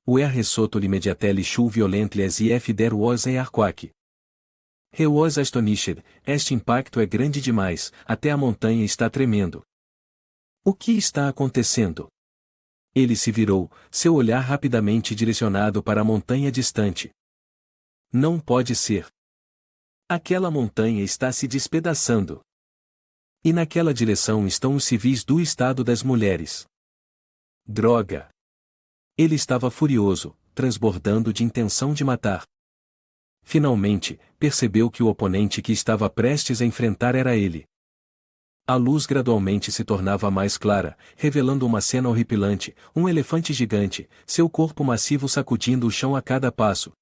Where sotto l'immediately show violently as if there was an earthquake. He was astonished, este impacto é grande demais, até a montanha está tremendo. O que está acontecendo? Ele se virou, seu olhar rapidamente direcionado para a montanha distante. Não pode ser. Aquela montanha está se despedaçando. E naquela direção estão os civis do estado das mulheres. Droga! Ele estava furioso, transbordando de intenção de matar. Finalmente, percebeu que o oponente que estava prestes a enfrentar era ele. A luz gradualmente se tornava mais clara, revelando uma cena horripilante, um elefante gigante, seu corpo massivo sacudindo o chão a cada passo.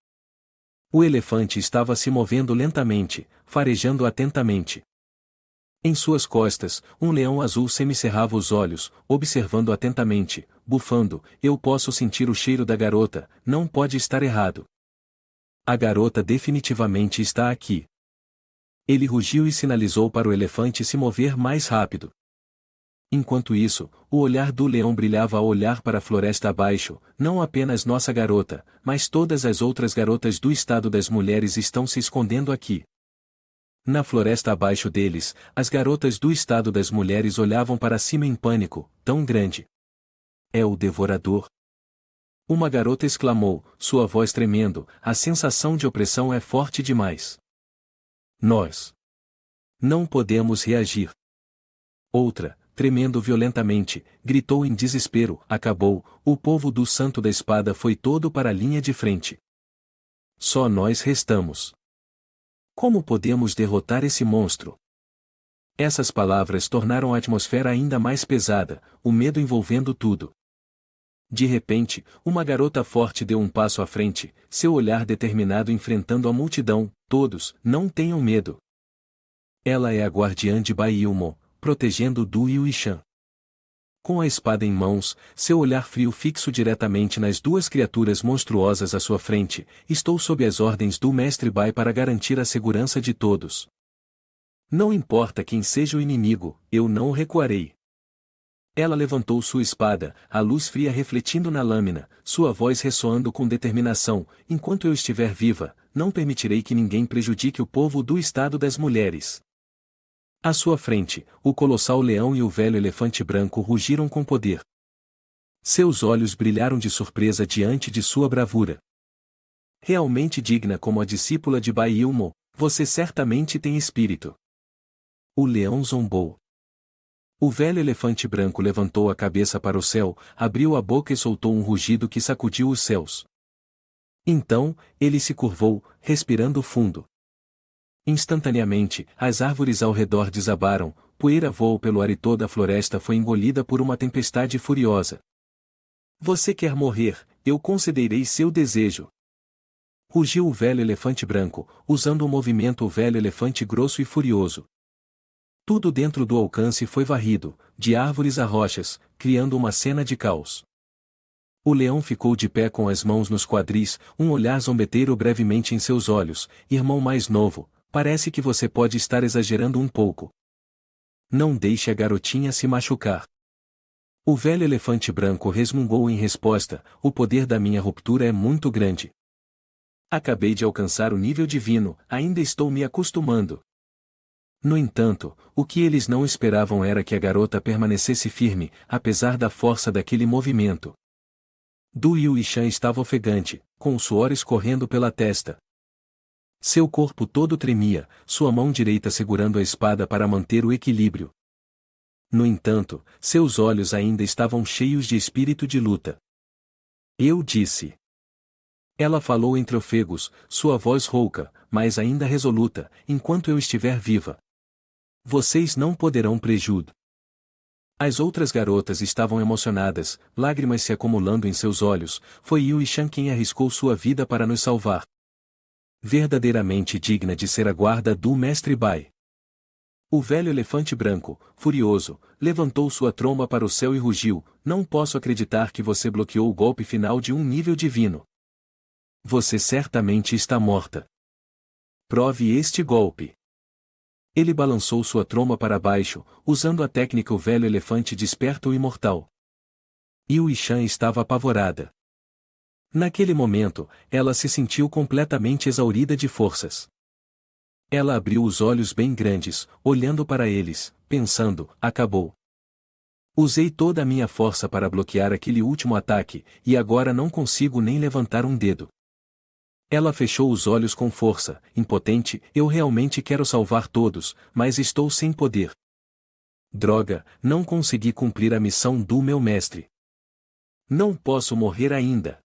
O elefante estava se movendo lentamente, farejando atentamente. Em suas costas, um leão azul semicerrava os olhos, observando atentamente, bufando, eu posso sentir o cheiro da garota, não pode estar errado. A garota definitivamente está aqui. Ele rugiu e sinalizou para o elefante se mover mais rápido. Enquanto isso, o olhar do leão brilhava ao olhar para a floresta abaixo, não apenas nossa garota, mas todas as outras garotas do estado das mulheres estão se escondendo aqui. Na floresta abaixo deles, as garotas do estado das mulheres olhavam para cima em pânico, tão grande. É o devorador. Uma garota exclamou, sua voz tremendo, a sensação de opressão é forte demais. Nós não podemos reagir. Outra, tremendo violentamente, gritou em desespero, acabou, o povo do Santo da Espada foi todo para a linha de frente. Só nós restamos. Como podemos derrotar esse monstro? Essas palavras tornaram a atmosfera ainda mais pesada, o medo envolvendo tudo. De repente, uma garota forte deu um passo à frente, seu olhar determinado enfrentando a multidão, todos, não tenham medo. Ela é a guardiã de Baiilmon, protegendo Du Yuishan. Com a espada em mãos, seu olhar frio fixo diretamente nas duas criaturas monstruosas à sua frente, estou sob as ordens do Mestre Bai para garantir a segurança de todos. Não importa quem seja o inimigo, eu não recuarei. Ela levantou sua espada, a luz fria refletindo na lâmina, sua voz ressoando com determinação, enquanto eu estiver viva, não permitirei que ninguém prejudique o povo do estado das mulheres. À sua frente, o colossal leão e o velho elefante branco rugiram com poder. Seus olhos brilharam de surpresa diante de sua bravura. Realmente digna como a discípula de Baiilmon, você certamente tem espírito. O leão zombou. O velho elefante branco levantou a cabeça para o céu, abriu a boca e soltou um rugido que sacudiu os céus. Então, ele se curvou, respirando fundo. Instantaneamente, as árvores ao redor desabaram, poeira voou pelo ar e toda a floresta foi engolida por uma tempestade furiosa. Você quer morrer, eu concederei seu desejo. Rugiu o velho elefante branco, usando o movimento o velho elefante grosso e furioso. Tudo dentro do alcance foi varrido, de árvores a rochas, criando uma cena de caos. O leão ficou de pé com as mãos nos quadris, um olhar zombeteiro brevemente em seus olhos, irmão mais novo, parece que você pode estar exagerando um pouco. Não deixe a garotinha se machucar. O velho elefante branco resmungou em resposta, o poder da minha ruptura é muito grande. Acabei de alcançar o nível divino, ainda estou me acostumando. No entanto, o que eles não esperavam era que a garota permanecesse firme, apesar da força daquele movimento. Du Yuishan estava ofegante, com o suor escorrendo pela testa. Seu corpo todo tremia, sua mão direita segurando a espada para manter o equilíbrio. No entanto, seus olhos ainda estavam cheios de espírito de luta. Eu disse. Ela falou entre ofegos, sua voz rouca, mas ainda resoluta, enquanto eu estiver viva. Vocês não poderão prejudicar. As outras garotas estavam emocionadas, lágrimas se acumulando em seus olhos, foi Yuishan quem arriscou sua vida para nos salvar. Verdadeiramente digna de ser a guarda do Mestre Bai. O velho elefante branco, furioso, levantou sua tromba para o céu e rugiu, não posso acreditar que você bloqueou o golpe final de um nível divino. Você certamente está morta. Prove este golpe. Ele balançou sua tromba para baixo, usando a técnica o velho elefante desperta o imortal. Yuishan estava apavorada. Naquele momento, ela se sentiu completamente exaurida de forças. Ela abriu os olhos bem grandes, olhando para eles, pensando, acabou. Usei toda a minha força para bloquear aquele último ataque, e agora não consigo nem levantar um dedo. Ela fechou os olhos com força, impotente, eu realmente quero salvar todos, mas estou sem poder. Droga, não consegui cumprir a missão do meu mestre. Não posso morrer ainda.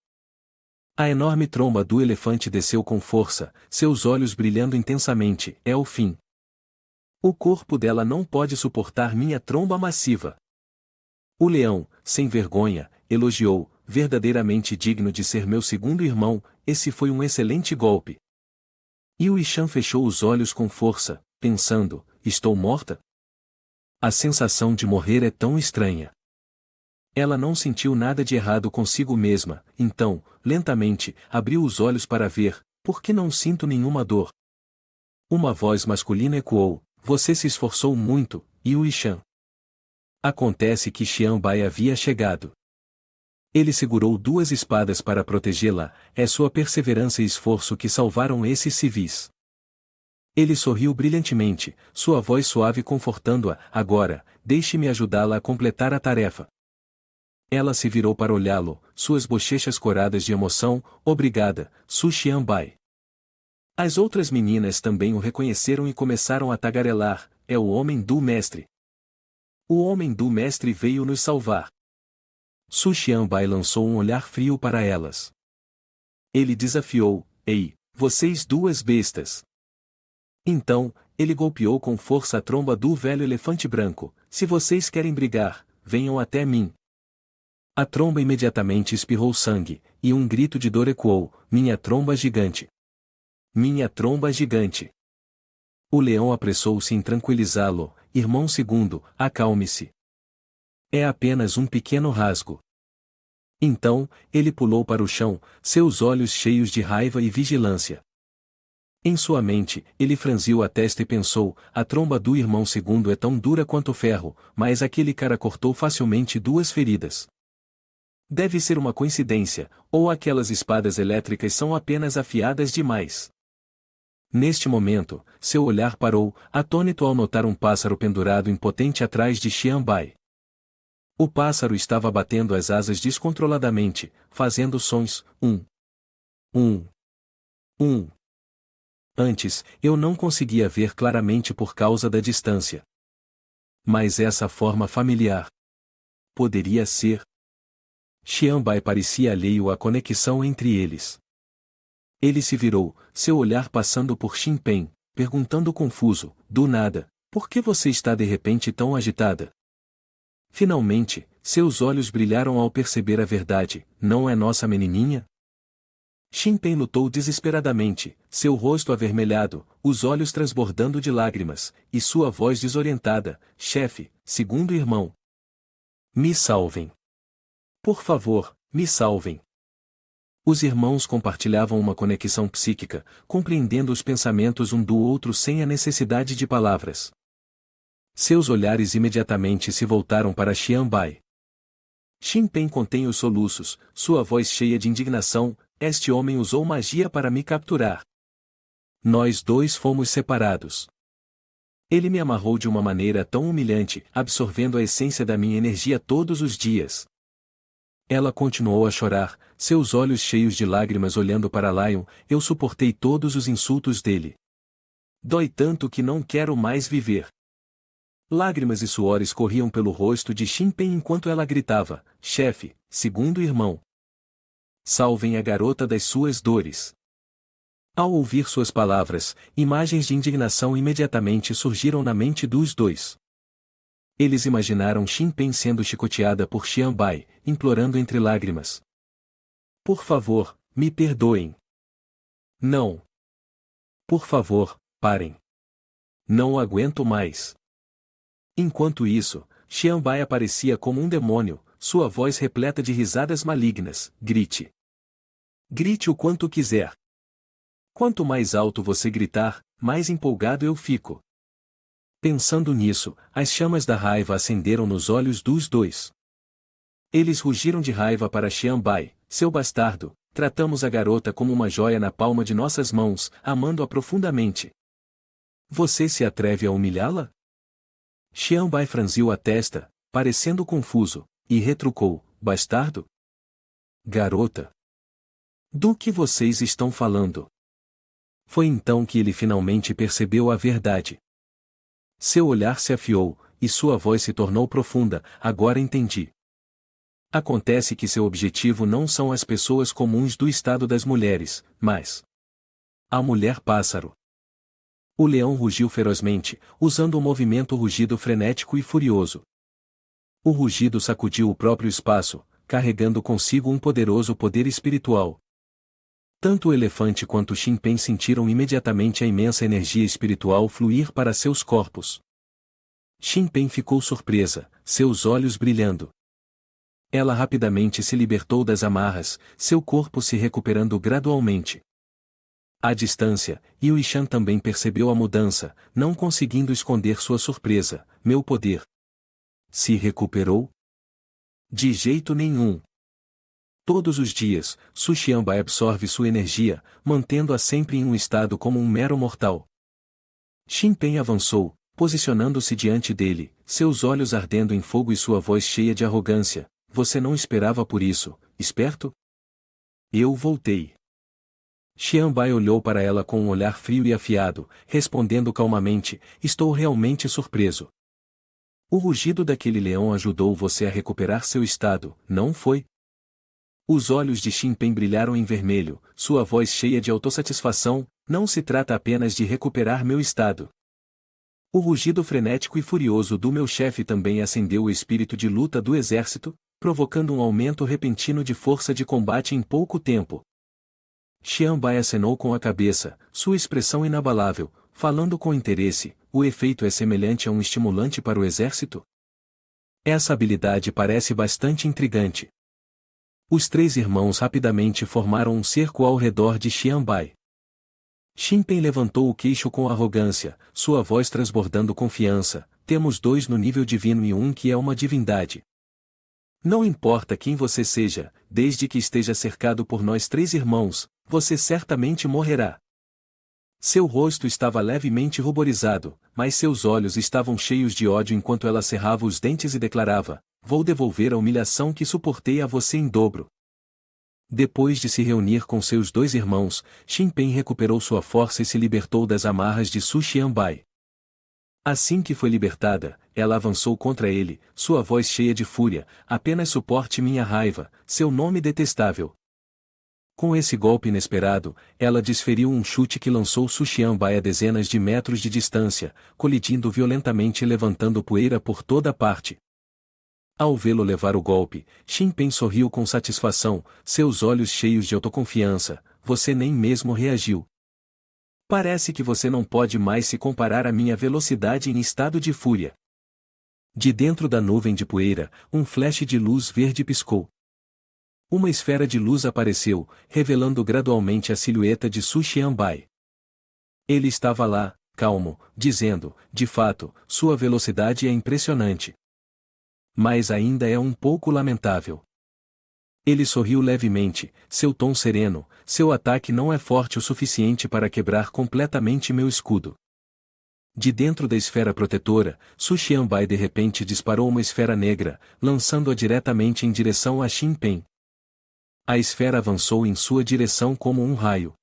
A enorme tromba do elefante desceu com força, seus olhos brilhando intensamente, é o fim. O corpo dela não pode suportar minha tromba massiva. O leão, sem vergonha, elogiou, verdadeiramente digno de ser meu segundo irmão, esse foi um excelente golpe. Yu Shan fechou os olhos com força, pensando, estou morta? A sensação de morrer é tão estranha. Ela não sentiu nada de errado consigo mesma, então, lentamente, abriu os olhos para ver, por que não sinto nenhuma dor? Uma voz masculina ecoou, você se esforçou muito, Yu Shan. Acontece que Xian Bai havia chegado. Ele segurou duas espadas para protegê-la, é sua perseverança e esforço que salvaram esses civis. Ele sorriu brilhantemente, sua voz suave confortando-a, agora, deixe-me ajudá-la a completar a tarefa. Ela se virou para olhá-lo, suas bochechas coradas de emoção, obrigada, Su Xianbai. As outras meninas também o reconheceram e começaram a tagarelar, é o homem do mestre. O homem do mestre veio nos salvar. Su Xianbai lançou um olhar frio para elas. Ele desafiou, ei, vocês duas bestas. Então, ele golpeou com força a tromba do velho elefante branco, se vocês querem brigar, venham até mim. A tromba imediatamente espirrou sangue, e um grito de dor ecoou, minha tromba gigante. Minha tromba gigante. O leão apressou-se em tranquilizá-lo, irmão segundo, acalme-se. É apenas um pequeno rasgo. Então, ele pulou para o chão, seus olhos cheios de raiva e vigilância. Em sua mente, ele franziu a testa e pensou, a tromba do irmão segundo é tão dura quanto ferro, mas aquele cara cortou facilmente duas feridas. Deve ser uma coincidência, ou aquelas espadas elétricas são apenas afiadas demais. Neste momento, seu olhar parou, atônito ao notar um pássaro pendurado impotente atrás de Xianbai. O pássaro estava batendo as asas descontroladamente, fazendo sons, um. Antes, eu não conseguia ver claramente por causa da distância. Mas essa forma familiar poderia ser. Xianbai parecia alheio à conexão entre eles. Ele se virou, seu olhar passando por Xinpen, perguntando confuso, do nada, por que você está de repente tão agitada? Finalmente, seus olhos brilharam ao perceber a verdade, não é nossa menininha? Xinpen lutou desesperadamente, seu rosto avermelhado, os olhos transbordando de lágrimas, e sua voz desorientada, chefe, segundo irmão. Me salvem. Por favor, me salvem. Os irmãos compartilhavam uma conexão psíquica, compreendendo os pensamentos um do outro sem a necessidade de palavras. Seus olhares imediatamente se voltaram para Xianbai. Xinpen contém os soluços, sua voz cheia de indignação, este homem usou magia para me capturar. Nós dois fomos separados. Ele me amarrou de uma maneira tão humilhante, absorvendo a essência da minha energia todos os dias. Ela continuou a chorar, seus olhos cheios de lágrimas olhando para Lion, eu suportei todos os insultos dele. Dói tanto que não quero mais viver. Lágrimas e suores corriam pelo rosto de Xinpen enquanto ela gritava, chefe, segundo irmão. Salvem a garota das suas dores. Ao ouvir suas palavras, imagens de indignação imediatamente surgiram na mente dos dois. Eles imaginaram Xinpen sendo chicoteada por Xianbai, implorando entre lágrimas. Por favor, me perdoem. Não. Por favor, parem. Não aguento mais. Enquanto isso, Xianbai aparecia como um demônio, sua voz repleta de risadas malignas, grite. Grite o quanto quiser. Quanto mais alto você gritar, mais empolgado eu fico. Pensando nisso, as chamas da raiva acenderam nos olhos dos dois. Eles rugiram de raiva para Xianbai, seu bastardo, Tratamos a garota como uma joia na palma de nossas mãos, amando-a profundamente. Você se atreve a humilhá-la? Xianbai franziu a testa, parecendo confuso, e retrucou: bastardo? Garota. Do que vocês estão falando? Foi então que ele finalmente percebeu a verdade. Seu olhar se afiou, e sua voz se tornou profunda. Agora entendi. Acontece que seu objetivo não são as pessoas comuns do estado das mulheres, mas a mulher-pássaro. O leão rugiu ferozmente, usando um movimento rugido frenético e furioso. O rugido sacudiu o próprio espaço, carregando consigo um poderoso poder espiritual. Tanto o elefante quanto o chimpanzé sentiram imediatamente a imensa energia espiritual fluir para seus corpos. Chimpanzé ficou surpresa, seus olhos brilhando. Ela rapidamente se libertou das amarras, seu corpo se recuperando gradualmente. À distância, Yui-chan também percebeu a mudança, não conseguindo esconder sua surpresa. Meu poder se recuperou? De jeito nenhum. Todos os dias, Su Xianbai absorve sua energia, mantendo-a sempre em um estado como um mero mortal. Chimpanzé avançou, posicionando-se diante dele, seus olhos ardendo em fogo e sua voz cheia de arrogância. Você não esperava por isso, esperto? Eu voltei. Xianbai olhou para ela com um olhar frio e afiado, respondendo calmamente: estou realmente surpreso. O rugido daquele leão ajudou você a recuperar seu estado, não foi? Os olhos de Chimpanzé brilharam em vermelho, sua voz cheia de autossatisfação: não se trata apenas de recuperar meu estado. O rugido frenético e furioso do meu chefe também acendeu o espírito de luta do exército, provocando um aumento repentino de força de combate em pouco tempo. Xianbai acenou com a cabeça, sua expressão inabalável, falando com interesse: o efeito é semelhante a um estimulante para o exército? Essa habilidade parece bastante intrigante. Os três irmãos rapidamente formaram um cerco ao redor de Xianbai. Chimpanzé levantou o queixo com arrogância, sua voz transbordando confiança: temos dois no nível divino e um que é uma divindade. Não importa quem você seja, desde que esteja cercado por nós três irmãos, você certamente morrerá. Seu rosto estava levemente ruborizado, mas seus olhos estavam cheios de ódio enquanto ela cerrava os dentes e declarava: vou devolver a humilhação que suportei a você em dobro. Depois de se reunir com seus dois irmãos, Chimpanzé recuperou sua força e se libertou das amarras de Su Xianbai. Assim que foi libertada, ela avançou contra ele, sua voz cheia de fúria: apenas suporte minha raiva, seu nome detestável. Com esse golpe inesperado, ela desferiu um chute que lançou Su Xianbai a dezenas de metros de distância, colidindo violentamente e levantando poeira por toda parte. Ao vê-lo levar o golpe, Chimpanzé sorriu com satisfação, seus olhos cheios de autoconfiança: você nem mesmo reagiu. Parece que você não pode mais se comparar à minha velocidade em estado de fúria. De dentro da nuvem de poeira, um flash de luz verde piscou. Uma esfera de luz apareceu, revelando gradualmente a silhueta de Su Xianbai. Ele estava lá, calmo, dizendo: de fato, sua velocidade é impressionante. Mas ainda é um pouco lamentável. Ele sorriu levemente, seu tom sereno: seu ataque não é forte o suficiente para quebrar completamente meu escudo. De dentro da esfera protetora, Su Xianbai de repente disparou uma esfera negra, lançando-a diretamente em direção a Chimpanzé. A esfera avançou em sua direção como um raio.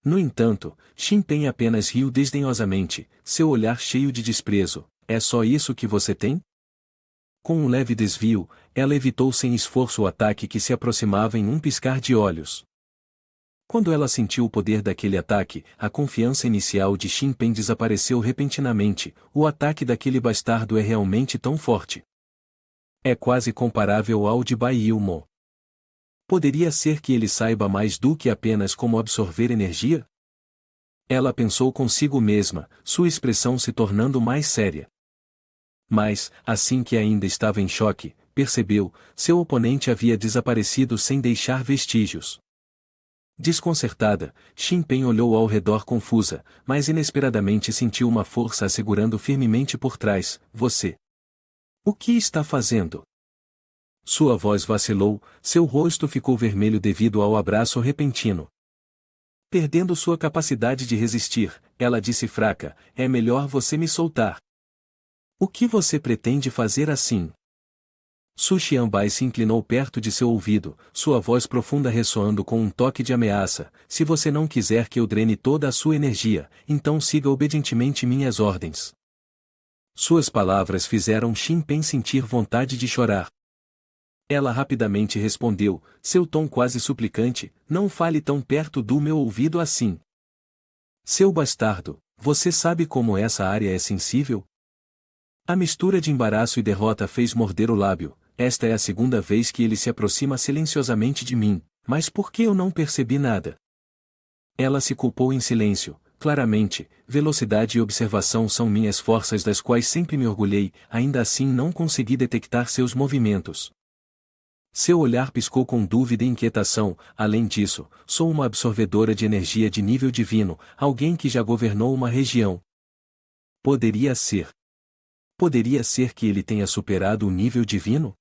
No entanto, Chimpanzé apenas riu desdenhosamente, seu olhar cheio de desprezo: é só isso que você tem? Com um leve desvio, ela evitou sem esforço o ataque que se aproximava em um piscar de olhos. Quando ela sentiu o poder daquele ataque, a confiança inicial de Chimpanzé desapareceu repentinamente: o ataque daquele bastardo é realmente tão forte. É quase comparável ao de Bai Ilmo. Poderia ser que ele saiba mais do que apenas como absorver energia? Ela pensou consigo mesma, sua expressão se tornando mais séria. Mas, assim que ainda estava em choque, percebeu: seu oponente havia desaparecido sem deixar vestígios. Desconcertada, Chimpanzé olhou ao redor confusa, mas inesperadamente sentiu uma força a segurando firmemente por trás: você. O que está fazendo? Sua voz vacilou, seu rosto ficou vermelho devido ao abraço repentino. Perdendo sua capacidade de resistir, ela disse fraca: é melhor você me soltar. O que você pretende fazer assim? Su Xianbai se inclinou perto de seu ouvido, sua voz profunda ressoando com um toque de ameaça: se você não quiser que eu drene toda a sua energia, então siga obedientemente minhas ordens. Suas palavras fizeram Xin Pen sentir vontade de chorar. Ela rapidamente respondeu, seu tom quase suplicante: não fale tão perto do meu ouvido assim. Seu bastardo, você sabe como essa área é sensível? A mistura de embaraço e derrota fez morder o lábio. Esta é a segunda vez que ele se aproxima silenciosamente de mim, mas por que eu não percebi nada? Ela se culpou em silêncio. Claramente, velocidade e observação são minhas forças das quais sempre me orgulhei, ainda assim não consegui detectar seus movimentos. Seu olhar piscou com dúvida e inquietação. Além disso, sou uma absorvedora de energia de nível divino, alguém que já governou uma região. Poderia ser. Poderia ser que ele tenha superado o nível divino?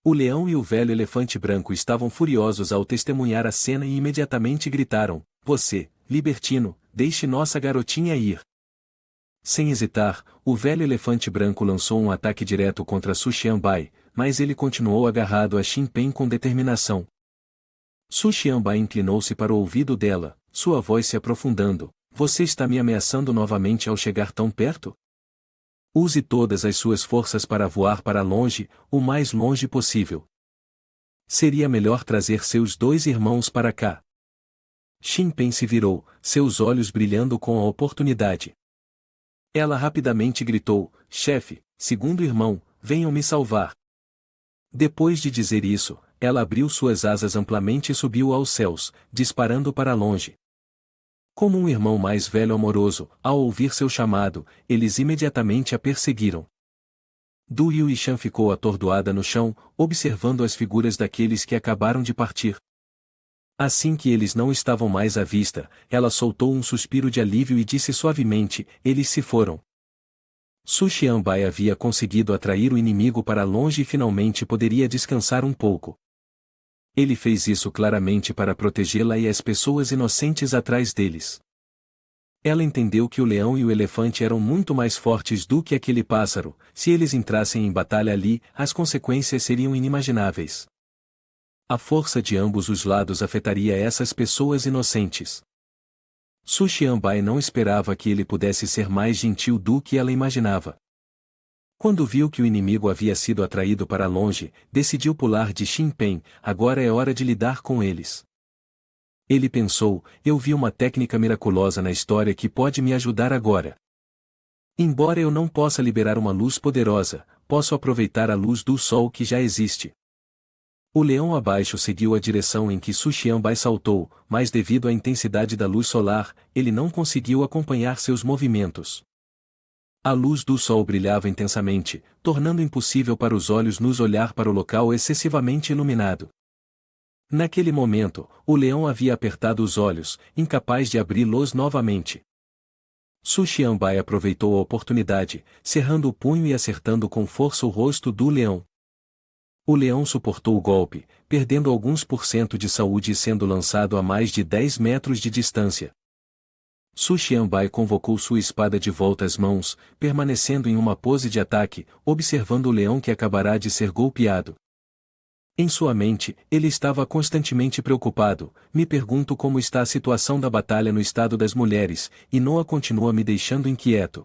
O leão e o velho elefante branco estavam furiosos ao testemunhar a cena e imediatamente gritaram: você, libertino, deixe nossa garotinha ir. Sem hesitar, o velho elefante branco lançou um ataque direto contra Su Xianbai, mas ele continuou agarrado a Xin Pen com determinação. Su Xianbai inclinou-se para o ouvido dela, sua voz se aprofundando: você está me ameaçando novamente ao chegar tão perto? Use todas as suas forças para voar para longe, o mais longe possível. Seria melhor trazer seus dois irmãos para cá. Xin Pen se virou, seus olhos brilhando com a oportunidade. Ela rapidamente gritou: chefe, segundo irmão, venham me salvar. Depois de dizer isso, ela abriu suas asas amplamente e subiu aos céus, disparando para longe. Como um irmão mais velho amoroso, ao ouvir seu chamado, eles imediatamente a perseguiram. Du Yuishan ficou atordoada no chão, observando as figuras daqueles que acabaram de partir. Assim que eles não estavam mais à vista, ela soltou um suspiro de alívio e disse suavemente: eles se foram. Su Xianbai havia conseguido atrair o inimigo para longe e finalmente poderia descansar um pouco. Ele fez isso claramente para protegê-la e as pessoas inocentes atrás deles. Ela entendeu que o leão e o elefante eram muito mais fortes do que aquele pássaro. Se eles entrassem em batalha ali, as consequências seriam inimagináveis. A força de ambos os lados afetaria essas pessoas inocentes. Su Xianbai não esperava que ele pudesse ser mais gentil do que ela imaginava. Quando viu que o inimigo havia sido atraído para longe, decidiu pular de Xin Pen: agora é hora de lidar com eles. Ele pensou: eu vi uma técnica miraculosa na história que pode me ajudar agora. Embora eu não possa liberar uma luz poderosa, posso aproveitar a luz do sol que já existe. O leão abaixo seguiu a direção em que Su Xianbai saltou, mas devido à intensidade da luz solar, ele não conseguiu acompanhar seus movimentos. A luz do sol brilhava intensamente, tornando impossível para os olhos nos olhar para o local excessivamente iluminado. Naquele momento, o leão havia apertado os olhos, incapaz de abri-los novamente. Su Xianbai aproveitou a oportunidade, cerrando o punho e acertando com força o rosto do leão. O leão suportou o golpe, perdendo alguns por cento de saúde e sendo lançado a mais de 10 metros de distância. Su Xianbai convocou sua espada de volta às mãos, permanecendo em uma pose de ataque, observando o leão que acabará de ser golpeado. Em sua mente, ele estava constantemente preocupado: me pergunto como está a situação da batalha no estado das mulheres, e Noa continua me deixando inquieto.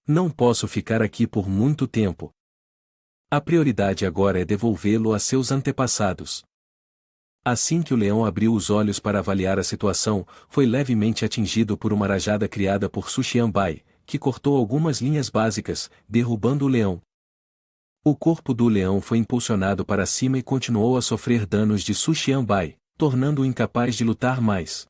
Não posso ficar aqui por muito tempo. A prioridade agora é devolvê-lo a seus antepassados. Assim que o leão abriu os olhos para avaliar a situação, foi levemente atingido por uma rajada criada por Su Xianbai, que cortou algumas linhas básicas, derrubando o leão. O corpo do leão foi impulsionado para cima e continuou a sofrer danos de Su Xianbai, tornando-o incapaz de lutar mais.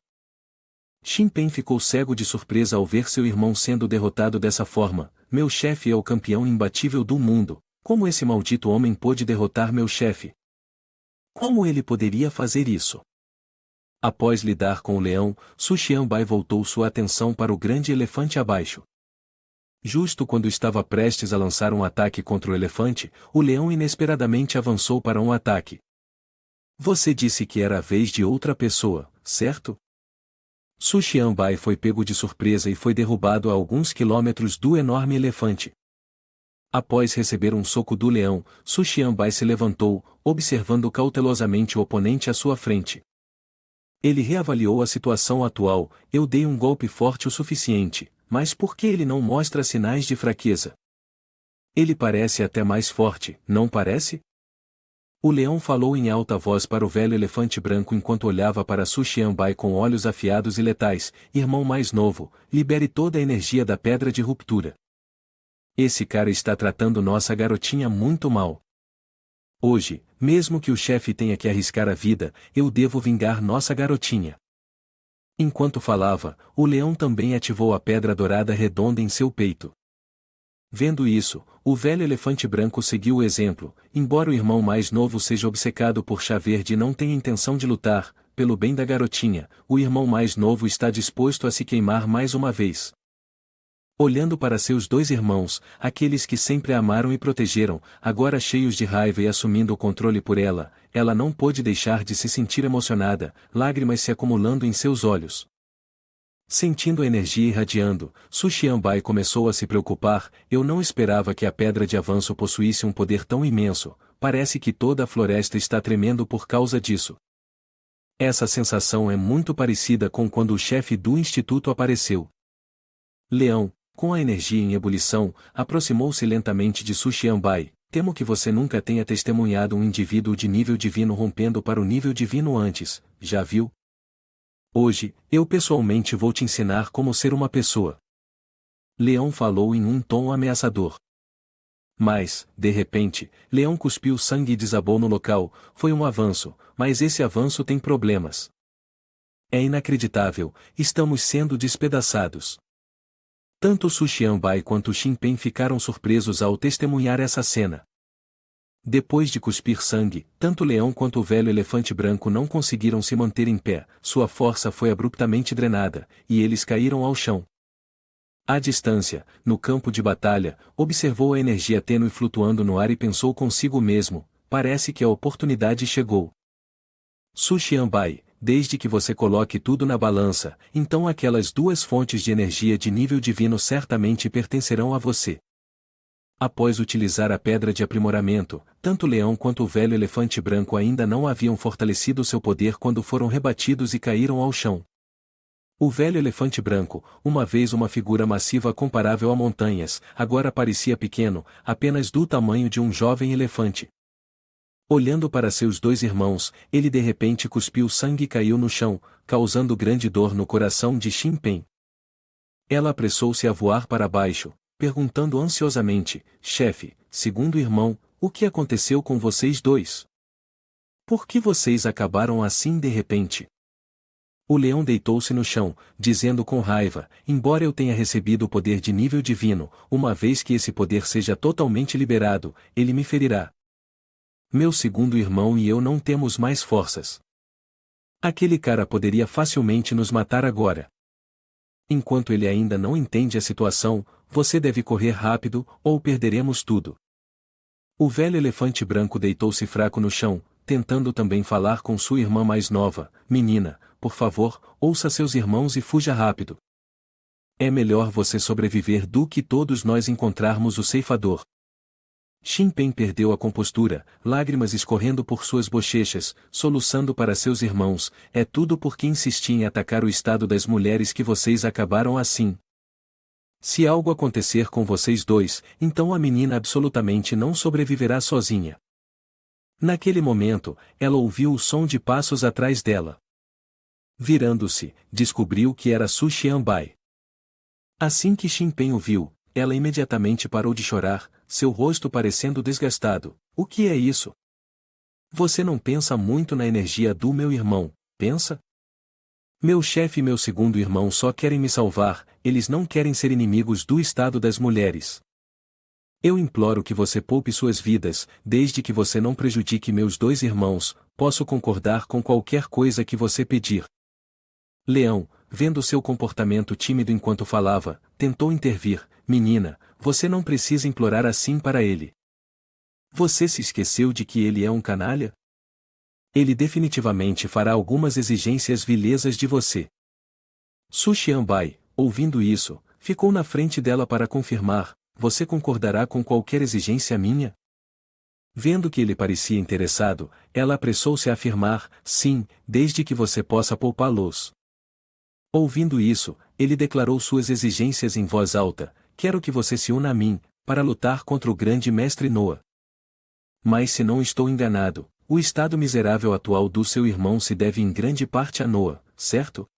Xin Pen ficou cego de surpresa ao ver seu irmão sendo derrotado dessa forma. Meu chefe é o campeão imbatível do mundo. Como esse maldito homem pôde derrotar meu chefe? Como ele poderia fazer isso? Após lidar com o leão, Su Xianbai voltou sua atenção para o grande elefante abaixo. Justo quando estava prestes a lançar um ataque contra o elefante, o leão inesperadamente avançou para um ataque. Você disse que era a vez de outra pessoa, certo? Su Xianbai foi pego de surpresa e foi derrubado a alguns quilômetros do enorme elefante. Após receber um soco do leão, Su Xianbai se levantou, observando cautelosamente o oponente à sua frente. Ele reavaliou a situação atual. Eu dei um golpe forte o suficiente, mas por que ele não mostra sinais de fraqueza? Ele parece até mais forte, não parece? O leão falou em alta voz para o velho elefante branco enquanto olhava para Su Xianbai com olhos afiados e letais. Irmão mais novo, libere toda a energia da pedra de ruptura. Esse cara está tratando nossa garotinha muito mal. Hoje, mesmo que o chefe tenha que arriscar a vida, eu devo vingar nossa garotinha. Enquanto falava, o leão também ativou a pedra dourada redonda em seu peito. Vendo isso, o velho elefante branco seguiu o exemplo. Embora o irmão mais novo seja obcecado por chá verde e não tenha intenção de lutar, pelo bem da garotinha, o irmão mais novo está disposto a se queimar mais uma vez. Olhando para seus dois irmãos, aqueles que sempre a amaram e protegeram, agora cheios de raiva e assumindo o controle por ela, ela não pôde deixar de se sentir emocionada, lágrimas se acumulando em seus olhos. Sentindo a energia irradiando, Su Xianbai começou a se preocupar. Eu não esperava que a pedra de avanço possuísse um poder tão imenso, parece que toda a floresta está tremendo por causa disso. Essa sensação é muito parecida com quando o chefe do instituto apareceu. Leão, com a energia em ebulição, aproximou-se lentamente de Su Xianbai. Temo que você nunca tenha testemunhado um indivíduo de nível divino rompendo para o nível divino antes, já viu? Hoje, eu pessoalmente vou te ensinar como ser uma pessoa. Leão falou em um tom ameaçador. Mas, de repente, Leão cuspiu sangue e desabou no local. Foi um avanço, mas esse avanço tem problemas. É inacreditável, estamos sendo despedaçados. Tanto Su Xianbai quanto Xin Pen ficaram surpresos ao testemunhar essa cena. Depois de cuspir sangue, tanto o leão quanto o velho elefante branco não conseguiram se manter em pé, sua força foi abruptamente drenada, e eles caíram ao chão. À distância, no campo de batalha, observou a energia tênue flutuando no ar e pensou consigo mesmo, parece que a oportunidade chegou. Su Xianbai, desde que você coloque tudo na balança, então aquelas duas fontes de energia de nível divino certamente pertencerão a você. Após utilizar a pedra de aprimoramento, tanto o leão quanto o velho elefante branco ainda não haviam fortalecido seu poder quando foram rebatidos e caíram ao chão. O velho elefante branco, uma vez uma figura massiva comparável a montanhas, agora parecia pequeno, apenas do tamanho de um jovem elefante. Olhando para seus dois irmãos, ele de repente cuspiu sangue e caiu no chão, causando grande dor no coração de Xin Pen. Ela apressou-se a voar para baixo, perguntando ansiosamente: chefe, segundo irmão, o que aconteceu com vocês dois? Por que vocês acabaram assim de repente? O leão deitou-se no chão, dizendo com raiva: embora eu tenha recebido o poder de nível divino, uma vez que esse poder seja totalmente liberado, ele me ferirá. Meu segundo irmão e eu não temos mais forças. Aquele cara poderia facilmente nos matar agora. Enquanto ele ainda não entende a situação, você deve correr rápido, ou perderemos tudo. O velho elefante branco deitou-se fraco no chão, tentando também falar com sua irmã mais nova: menina, por favor, ouça seus irmãos e fuja rápido. É melhor você sobreviver do que todos nós encontrarmos o ceifador. Xin Pen perdeu a compostura, lágrimas escorrendo por suas bochechas, soluçando para seus irmãos: é tudo porque insisti em atacar o estado das mulheres que vocês acabaram assim. Se algo acontecer com vocês dois, então a menina absolutamente não sobreviverá sozinha. Naquele momento, ela ouviu o som de passos atrás dela. Virando-se, descobriu que era Su Xianbai. Assim que Xin Pen o viu, ela imediatamente parou de chorar, seu rosto parecendo desgastado. O que é isso? Você não pensa muito na energia do meu irmão, pensa? Meu chefe e meu segundo irmão só querem me salvar, eles não querem ser inimigos do estado das mulheres. Eu imploro que você poupe suas vidas, desde que você não prejudique meus dois irmãos, posso concordar com qualquer coisa que você pedir. Leão, vendo seu comportamento tímido enquanto falava, tentou intervir. Menina, você não precisa implorar assim para ele. Você se esqueceu de que ele é um canalha? Ele definitivamente fará algumas exigências vilesas de você. Su Xianbai, ouvindo isso, ficou na frente dela para confirmar: você concordará com qualquer exigência minha? Vendo que ele parecia interessado, ela apressou-se a afirmar: sim, desde que você possa poupá-los. Ouvindo isso, ele declarou suas exigências em voz alta: quero que você se una a mim, para lutar contra o grande mestre Noa. Mas se não estou enganado, o estado miserável atual do seu irmão se deve em grande parte a Noa, certo?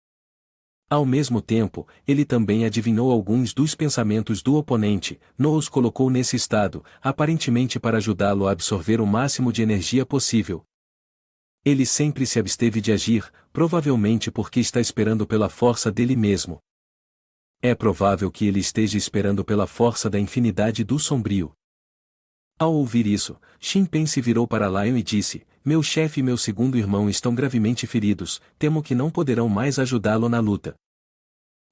Ao mesmo tempo, ele também adivinhou alguns dos pensamentos do oponente. Noa os colocou nesse estado, aparentemente para ajudá-lo a absorver o máximo de energia possível. Ele sempre se absteve de agir, provavelmente porque está esperando pela força dele mesmo. É provável que ele esteja esperando pela força da infinidade do sombrio. Ao ouvir isso, Shin Pen se virou para Lion e disse: meu chefe e meu segundo irmão estão gravemente feridos, temo que não poderão mais ajudá-lo na luta.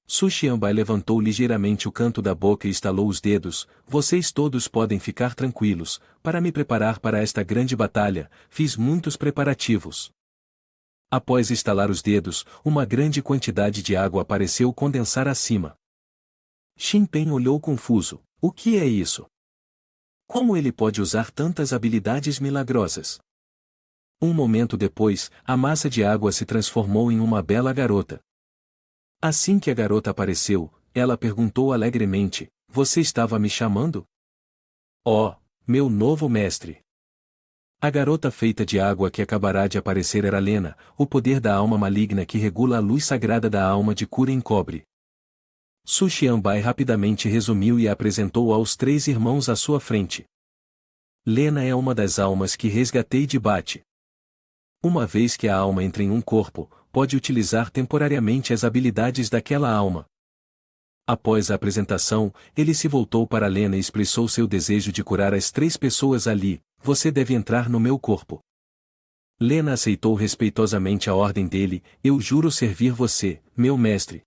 Su Xianbai levantou ligeiramente o canto da boca e estalou os dedos: vocês todos podem ficar tranquilos, para me preparar para esta grande batalha, fiz muitos preparativos. Após estalar os dedos, uma grande quantidade de água apareceu condensar acima. Shin Pen olhou confuso: o que é isso? Como ele pode usar tantas habilidades milagrosas? Um momento depois, a massa de água se transformou em uma bela garota. Assim que a garota apareceu, ela perguntou alegremente: você estava me chamando? Oh, meu novo mestre! A garota feita de água que acabará de aparecer era Lena, o poder da alma maligna que regula a luz sagrada da alma de cura em cobre. Su Xianbai rapidamente resumiu e a apresentou aos três irmãos à sua frente. Lena é uma das almas que resgatei de Bate. Uma vez que a alma entra em um corpo, pode utilizar temporariamente as habilidades daquela alma. Após a apresentação, ele se voltou para Lena e expressou seu desejo de curar as três pessoas ali: você deve entrar no meu corpo. Lena aceitou respeitosamente a ordem dele: eu juro servir você, meu mestre.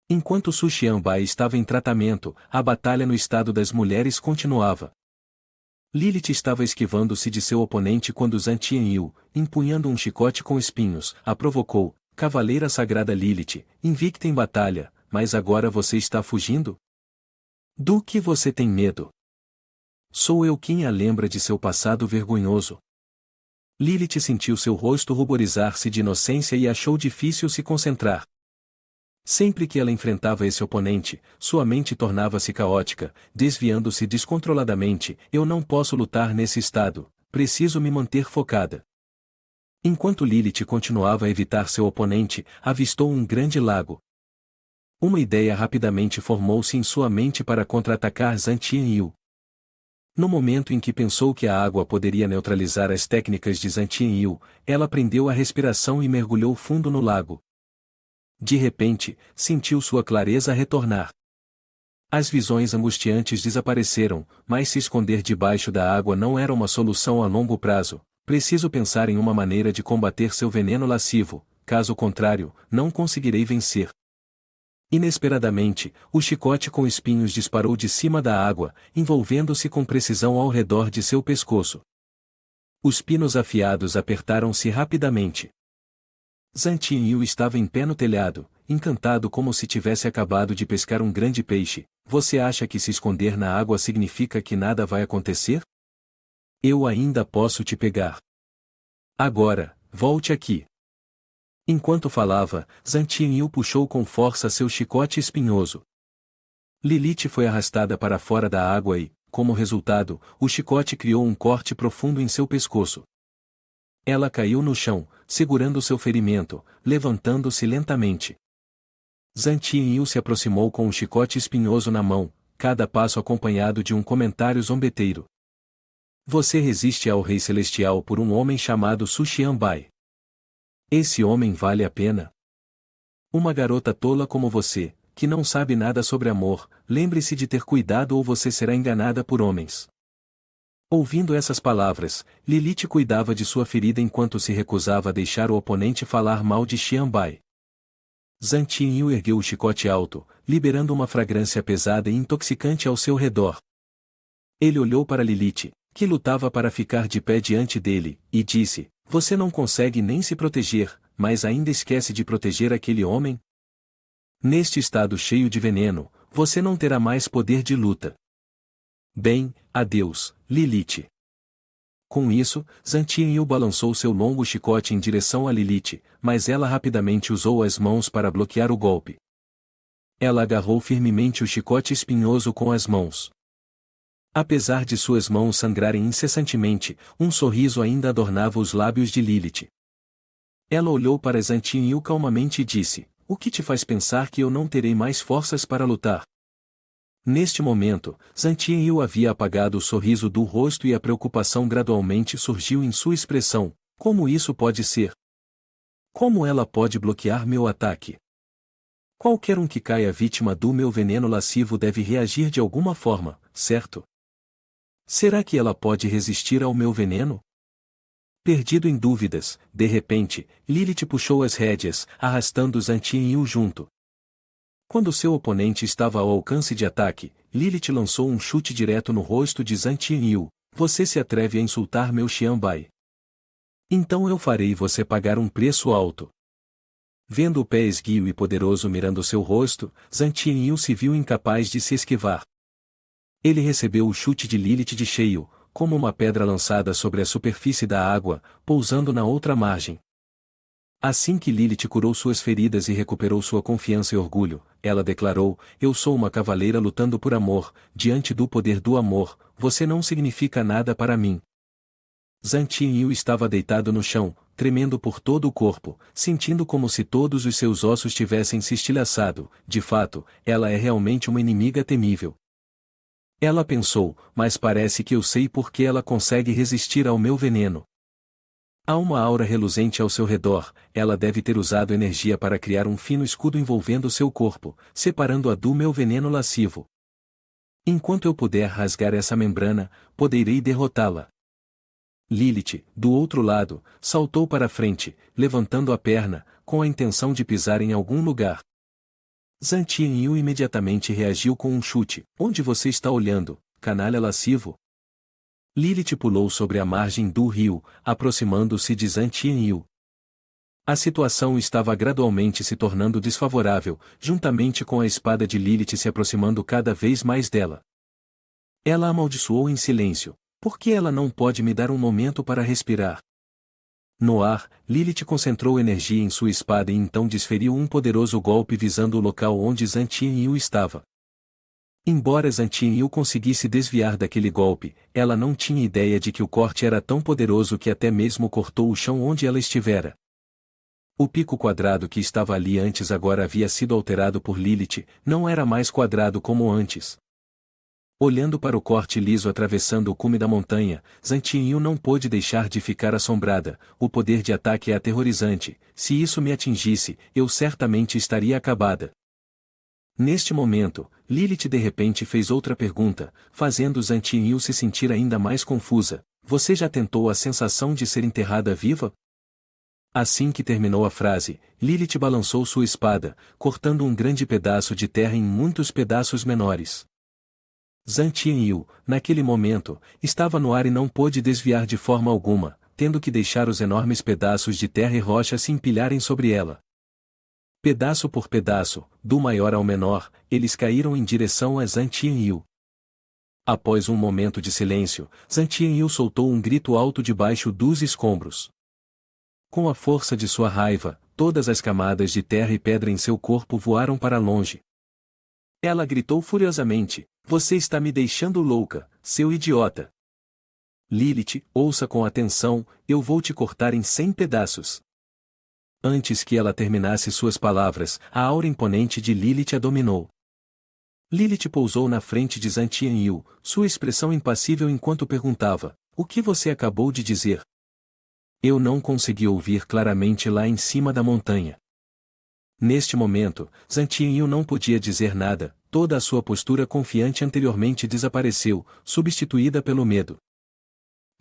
Enquanto Su Xianbai estava em tratamento, a batalha no estado das mulheres continuava. Lilith estava esquivando-se de seu oponente quando Zhan Tianyu, empunhando um chicote com espinhos, a provocou: Cavaleira Sagrada Lilith, invicta em batalha, mas agora você está fugindo? Do que você tem medo? Sou eu quem a lembra de seu passado vergonhoso. Lilith sentiu seu rosto ruborizar-se de inocência e achou difícil se concentrar. Sempre que ela enfrentava esse oponente, sua mente tornava-se caótica, desviando-se descontroladamente: eu não posso lutar nesse estado, preciso me manter focada. Enquanto Lilith continuava a evitar seu oponente, avistou um grande lago. Uma ideia rapidamente formou-se em sua mente para contra-atacar Zhan Tianyu. No momento em que pensou que a água poderia neutralizar as técnicas de Zhan Tianyu, ela prendeu a respiração e mergulhou fundo no lago. De repente, sentiu sua clareza retornar. As visões angustiantes desapareceram, mas se esconder debaixo da água não era uma solução a longo prazo. Preciso pensar em uma maneira de combater seu veneno lascivo, caso contrário, não conseguirei vencer. Inesperadamente, o chicote com espinhos disparou de cima da água, envolvendo-se com precisão ao redor de seu pescoço. Os pinos afiados apertaram-se rapidamente. Zhan Tianyu estava em pé no telhado, encantado como se tivesse acabado de pescar um grande peixe. Você acha que se esconder na água significa que nada vai acontecer? Eu ainda posso te pegar. Agora, volte aqui. Enquanto falava, Zhan Tianyu puxou com força seu chicote espinhoso. Lilith foi arrastada para fora da água e, como resultado, o chicote criou um corte profundo em seu pescoço. Ela caiu no chão, segurando seu ferimento, levantando-se lentamente. Zhan Tianyu se aproximou com um chicote espinhoso na mão, cada passo acompanhado de um comentário zombeteiro. Você resiste ao Rei Celestial por um homem chamado Su Xianbai. Esse homem vale a pena? Uma garota tola como você, que não sabe nada sobre amor, lembre-se de ter cuidado ou você será enganada por homens. Ouvindo essas palavras, Lilith cuidava de sua ferida enquanto se recusava a deixar o oponente falar mal de Xianbai. Zantian Yu ergueu o chicote alto, liberando uma fragrância pesada e intoxicante ao seu redor. Ele olhou para Lilith, que lutava para ficar de pé diante dele, e disse: Você não consegue nem se proteger, mas ainda esquece de proteger aquele homem? Neste estado cheio de veneno, você não terá mais poder de luta. Bem, adeus, Lilith. Com isso, Zantian Yu balançou seu longo chicote em direção a Lilith, mas ela rapidamente usou as mãos para bloquear o golpe. Ela agarrou firmemente o chicote espinhoso com as mãos. Apesar de suas mãos sangrarem incessantemente, um sorriso ainda adornava os lábios de Lilith. Ela olhou para Zantian Yu calmamente e disse: O que te faz pensar que eu não terei mais forças para lutar? Neste momento, Zantian Yu havia apagado o sorriso do rosto e a preocupação gradualmente surgiu em sua expressão. Como isso pode ser? Como ela pode bloquear meu ataque? Qualquer um que caia vítima do meu veneno lascivo deve reagir de alguma forma, certo? Será que ela pode resistir ao meu veneno? Perdido em dúvidas, de repente, Lilith puxou as rédeas, arrastando Zantian Yu junto. Quando seu oponente estava ao alcance de ataque, Lilith lançou um chute direto no rosto de Zantian Yu. Você se atreve a insultar meu Xianbai? Então eu farei você pagar um preço alto. Vendo o pé esguio e poderoso mirando seu rosto, Zantian Yu se viu incapaz de se esquivar. Ele recebeu o chute de Lilith de cheio, como uma pedra lançada sobre a superfície da água, pousando na outra margem. Assim que Lilith curou suas feridas e recuperou sua confiança e orgulho, ela declarou: Eu sou uma cavaleira lutando por amor, diante do poder do amor, você não significa nada para mim. Zantian Yu estava deitado no chão, tremendo por todo o corpo, sentindo como se todos os seus ossos tivessem se estilhaçado. De fato, ela é realmente uma inimiga temível. Ela pensou, mas parece que eu sei por que ela consegue resistir ao meu veneno. Há uma aura reluzente ao seu redor, ela deve ter usado energia para criar um fino escudo envolvendo seu corpo, separando-a do meu veneno lascivo. Enquanto eu puder rasgar essa membrana, poderei derrotá-la. Lilith, do outro lado, saltou para a frente, levantando a perna, com a intenção de pisar em algum lugar. Zantian Yu imediatamente reagiu com um chute. Onde você está olhando, canalha lascivo? Lilith pulou sobre a margem do rio, aproximando-se de Zantian Yu. A situação estava gradualmente se tornando desfavorável, juntamente com a espada de Lilith se aproximando cada vez mais dela. Ela amaldiçoou em silêncio. Por que ela não pode me dar um momento para respirar? No ar, Lilith concentrou energia em sua espada e então desferiu um poderoso golpe visando o local onde Zantian Yu estava. Embora Zantian Yu conseguisse desviar daquele golpe, ela não tinha ideia de que o corte era tão poderoso que até mesmo cortou o chão onde ela estivera. O pico quadrado que estava ali antes agora havia sido alterado por Lilith, não era mais quadrado como antes. Olhando para o corte liso atravessando o cume da montanha, Zantian Yu não pôde deixar de ficar assombrada. O poder de ataque é aterrorizante. Se isso me atingisse, eu certamente estaria acabada. Neste momento, Lilith de repente fez outra pergunta, fazendo Zantian Yu se sentir ainda mais confusa. Você já tentou a sensação de ser enterrada viva? Assim que terminou a frase, Lilith balançou sua espada, cortando um grande pedaço de terra em muitos pedaços menores. Zantian Yu, naquele momento, estava no ar e não pôde desviar de forma alguma, tendo que deixar os enormes pedaços de terra e rocha se empilharem sobre ela. Pedaço por pedaço, do maior ao menor, eles caíram em direção a Zantian Yu. Após um momento de silêncio, Zantian Yu soltou um grito alto debaixo dos escombros. Com a força de sua raiva, todas as camadas de terra e pedra em seu corpo voaram para longe. Ela gritou furiosamente: Você está me deixando louca, seu idiota! Lilith, ouça com atenção, eu vou te cortar em 100 pedaços. Antes que ela terminasse suas palavras, a aura imponente de Lilith a dominou. Lilith pousou na frente de Zantian Yu, sua expressão impassível enquanto perguntava: O que você acabou de dizer? Eu não consegui ouvir claramente lá em cima da montanha. Neste momento, Zantian Yu não podia dizer nada, toda a sua postura confiante anteriormente desapareceu, substituída pelo medo.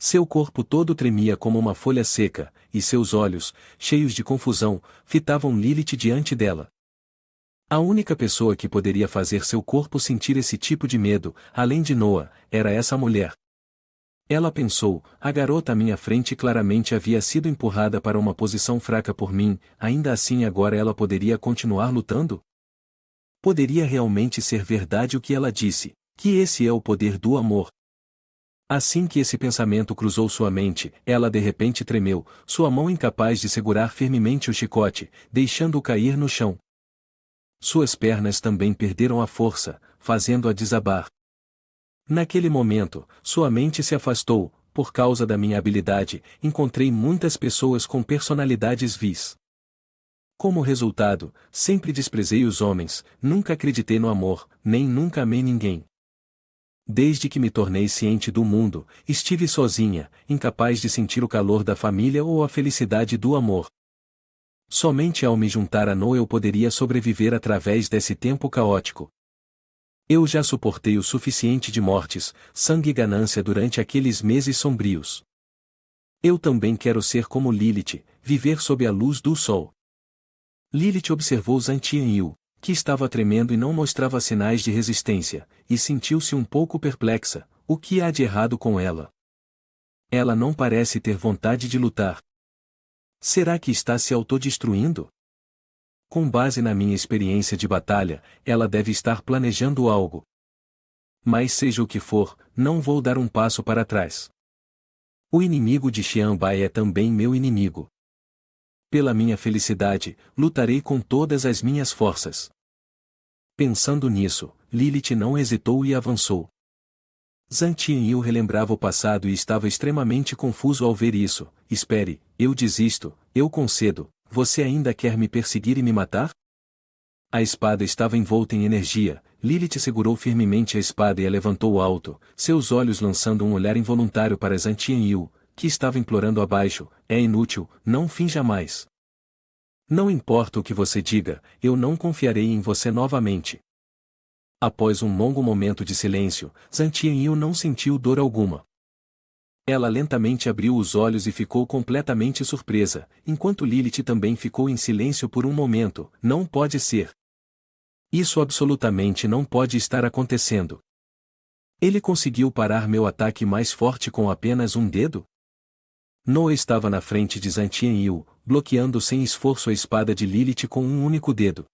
Seu corpo todo tremia como uma folha seca, e seus olhos, cheios de confusão, fitavam Lilith diante dela. A única pessoa que poderia fazer seu corpo sentir esse tipo de medo, além de Noah, era essa mulher. Ela pensou, a garota à minha frente claramente havia sido empurrada para uma posição fraca por mim, ainda assim agora ela poderia continuar lutando? Poderia realmente ser verdade o que ela disse, que esse é o poder do amor. Assim que esse pensamento cruzou sua mente, ela de repente tremeu, sua mão incapaz de segurar firmemente o chicote, deixando-o cair no chão. Suas pernas também perderam a força, fazendo-a desabar. Naquele momento, sua mente se afastou. Por causa da minha habilidade, encontrei muitas pessoas com personalidades vis. Como resultado, sempre desprezei os homens, nunca acreditei no amor, nem nunca amei ninguém. Desde que me tornei ciente do mundo, estive sozinha, incapaz de sentir o calor da família ou a felicidade do amor. Somente ao me juntar a Noah eu poderia sobreviver através desse tempo caótico. Eu já suportei o suficiente de mortes, sangue e ganância durante aqueles meses sombrios. Eu também quero ser como Lilith, viver sob a luz do sol. Lilith observou Zantian-yu, que estava tremendo e não mostrava sinais de resistência, e sentiu-se um pouco perplexa. O que há de errado com ela? Ela não parece ter vontade de lutar. Será que está se autodestruindo? Com base na minha experiência de batalha, ela deve estar planejando algo. Mas seja o que for, não vou dar um passo para trás. O inimigo de Xianbai é também meu inimigo. Pela minha felicidade, lutarei com todas as minhas forças. Pensando nisso, Lilith não hesitou e avançou. Zantian-yu relembrava o passado e estava extremamente confuso ao ver isso. Espere, eu desisto, eu concedo. Você ainda quer me perseguir e me matar? A espada estava envolta em energia. Lilith segurou firmemente a espada e a levantou alto, seus olhos lançando um olhar involuntário para Zantian-yu, que estava implorando abaixo. É inútil, não finja mais. Não importa o que você diga, eu não confiarei em você novamente. Após um longo momento de silêncio, Zantian-yu não sentiu dor alguma. Ela lentamente abriu os olhos e ficou completamente surpresa, enquanto Lilith também ficou em silêncio por um momento. Não pode ser. Isso absolutamente não pode estar acontecendo. Ele conseguiu parar meu ataque mais forte com apenas um dedo? Noah estava na frente de Zantian-yu, bloqueando sem esforço a espada de Lilith com um único dedo.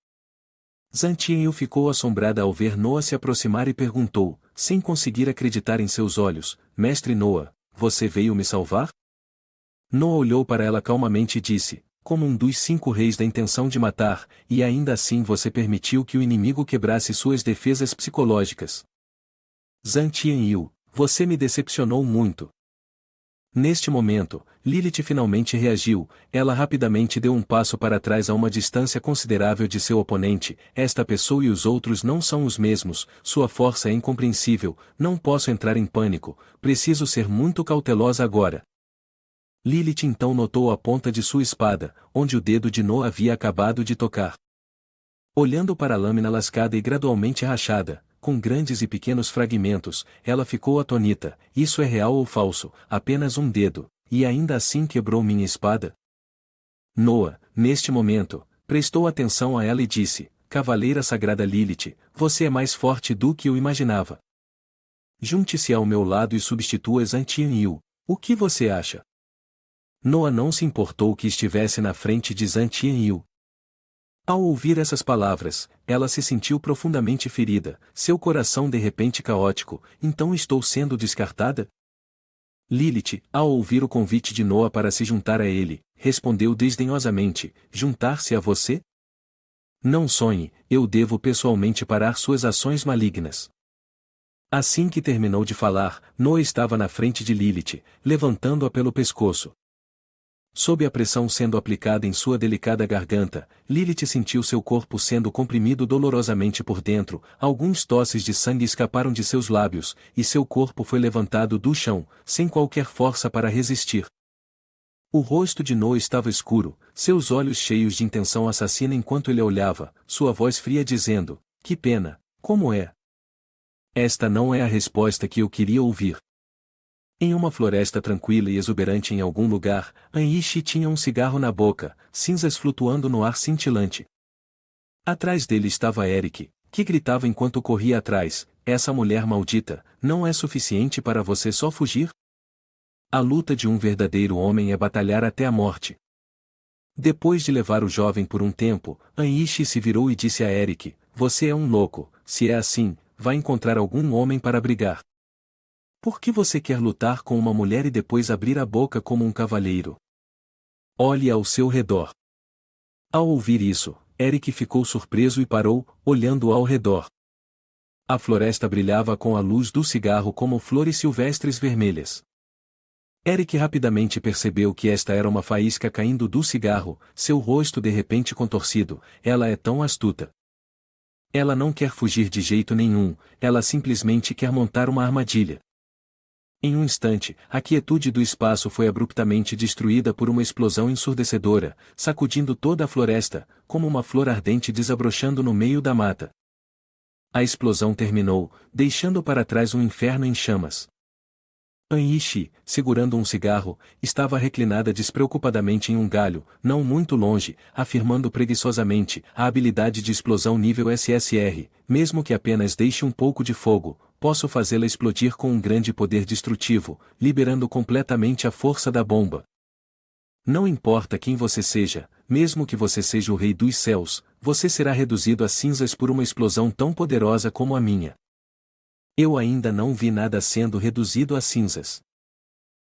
Zantian-yu ficou assombrada ao ver Noah se aproximar e perguntou, sem conseguir acreditar em seus olhos, Mestre Noah, você veio me salvar? Noah olhou para ela calmamente e disse, como um dos 5 reis da intenção de matar, e ainda assim você permitiu que o inimigo quebrasse suas defesas psicológicas. Zantian-yu, você me decepcionou muito. Neste momento, Lilith finalmente reagiu. Ela rapidamente deu um passo para trás a uma distância considerável de seu oponente. Esta pessoa e os outros não são os mesmos, sua força é incompreensível, não posso entrar em pânico, preciso ser muito cautelosa agora. Lilith então notou a ponta de sua espada, onde o dedo de Noah havia acabado de tocar. Olhando para a lâmina lascada e gradualmente rachada, com grandes e pequenos fragmentos, ela ficou atônita. Isso é real ou falso? Apenas um dedo, e ainda assim quebrou minha espada? Noah, neste momento, prestou atenção a ela e disse, Cavaleira Sagrada Lilith, você é mais forte do que eu imaginava. Junte-se ao meu lado e substitua Zantian-yu. O que você acha? Noah não se importou que estivesse na frente de Zantian-yu. Ao ouvir essas palavras, ela se sentiu profundamente ferida, seu coração de repente caótico. Então estou sendo descartada? Lilith, ao ouvir o convite de Noah para se juntar a ele, respondeu desdenhosamente, juntar-se a você? Não sonhe, eu devo pessoalmente parar suas ações malignas. Assim que terminou de falar, Noah estava na frente de Lilith, levantando-a pelo pescoço. Sob a pressão sendo aplicada em sua delicada garganta, Lilith sentiu seu corpo sendo comprimido dolorosamente por dentro, alguns tosses de sangue escaparam de seus lábios, e seu corpo foi levantado do chão, sem qualquer força para resistir. O rosto de Noah estava escuro, seus olhos cheios de intenção assassina enquanto ele a olhava, sua voz fria dizendo, que pena, como é? Esta não é a resposta que eu queria ouvir. Em uma floresta tranquila e exuberante em algum lugar, Anishi tinha um cigarro na boca, cinzas flutuando no ar cintilante. Atrás dele estava Eric, que gritava enquanto corria atrás: essa mulher maldita, não é suficiente para você só fugir? A luta de um verdadeiro homem é batalhar até a morte. Depois de levar o jovem por um tempo, Anishi se virou e disse a Eric: você é um louco, se é assim, vai encontrar algum homem para brigar. Por que você quer lutar com uma mulher e depois abrir a boca como um cavalheiro? Olhe ao seu redor. Ao ouvir isso, Eric ficou surpreso e parou, olhando ao redor. A floresta brilhava com a luz do cigarro como flores silvestres vermelhas. Eric rapidamente percebeu que esta era uma faísca caindo do cigarro, seu rosto de repente contorcido. Ela é tão astuta. Ela não quer fugir de jeito nenhum, ela simplesmente quer montar uma armadilha. Em um instante, a quietude do espaço foi abruptamente destruída por uma explosão ensurdecedora, sacudindo toda a floresta, como uma flor ardente desabrochando no meio da mata. A explosão terminou, deixando para trás um inferno em chamas. Anishi, segurando um cigarro, estava reclinada despreocupadamente em um galho, não muito longe, afirmando preguiçosamente: a habilidade de explosão nível SSR, mesmo que apenas deixe um pouco de fogo, posso fazê-la explodir com um grande poder destrutivo, liberando completamente a força da bomba. Não importa quem você seja, mesmo que você seja o rei dos céus, você será reduzido a cinzas por uma explosão tão poderosa como a minha. Eu ainda não vi nada sendo reduzido a cinzas.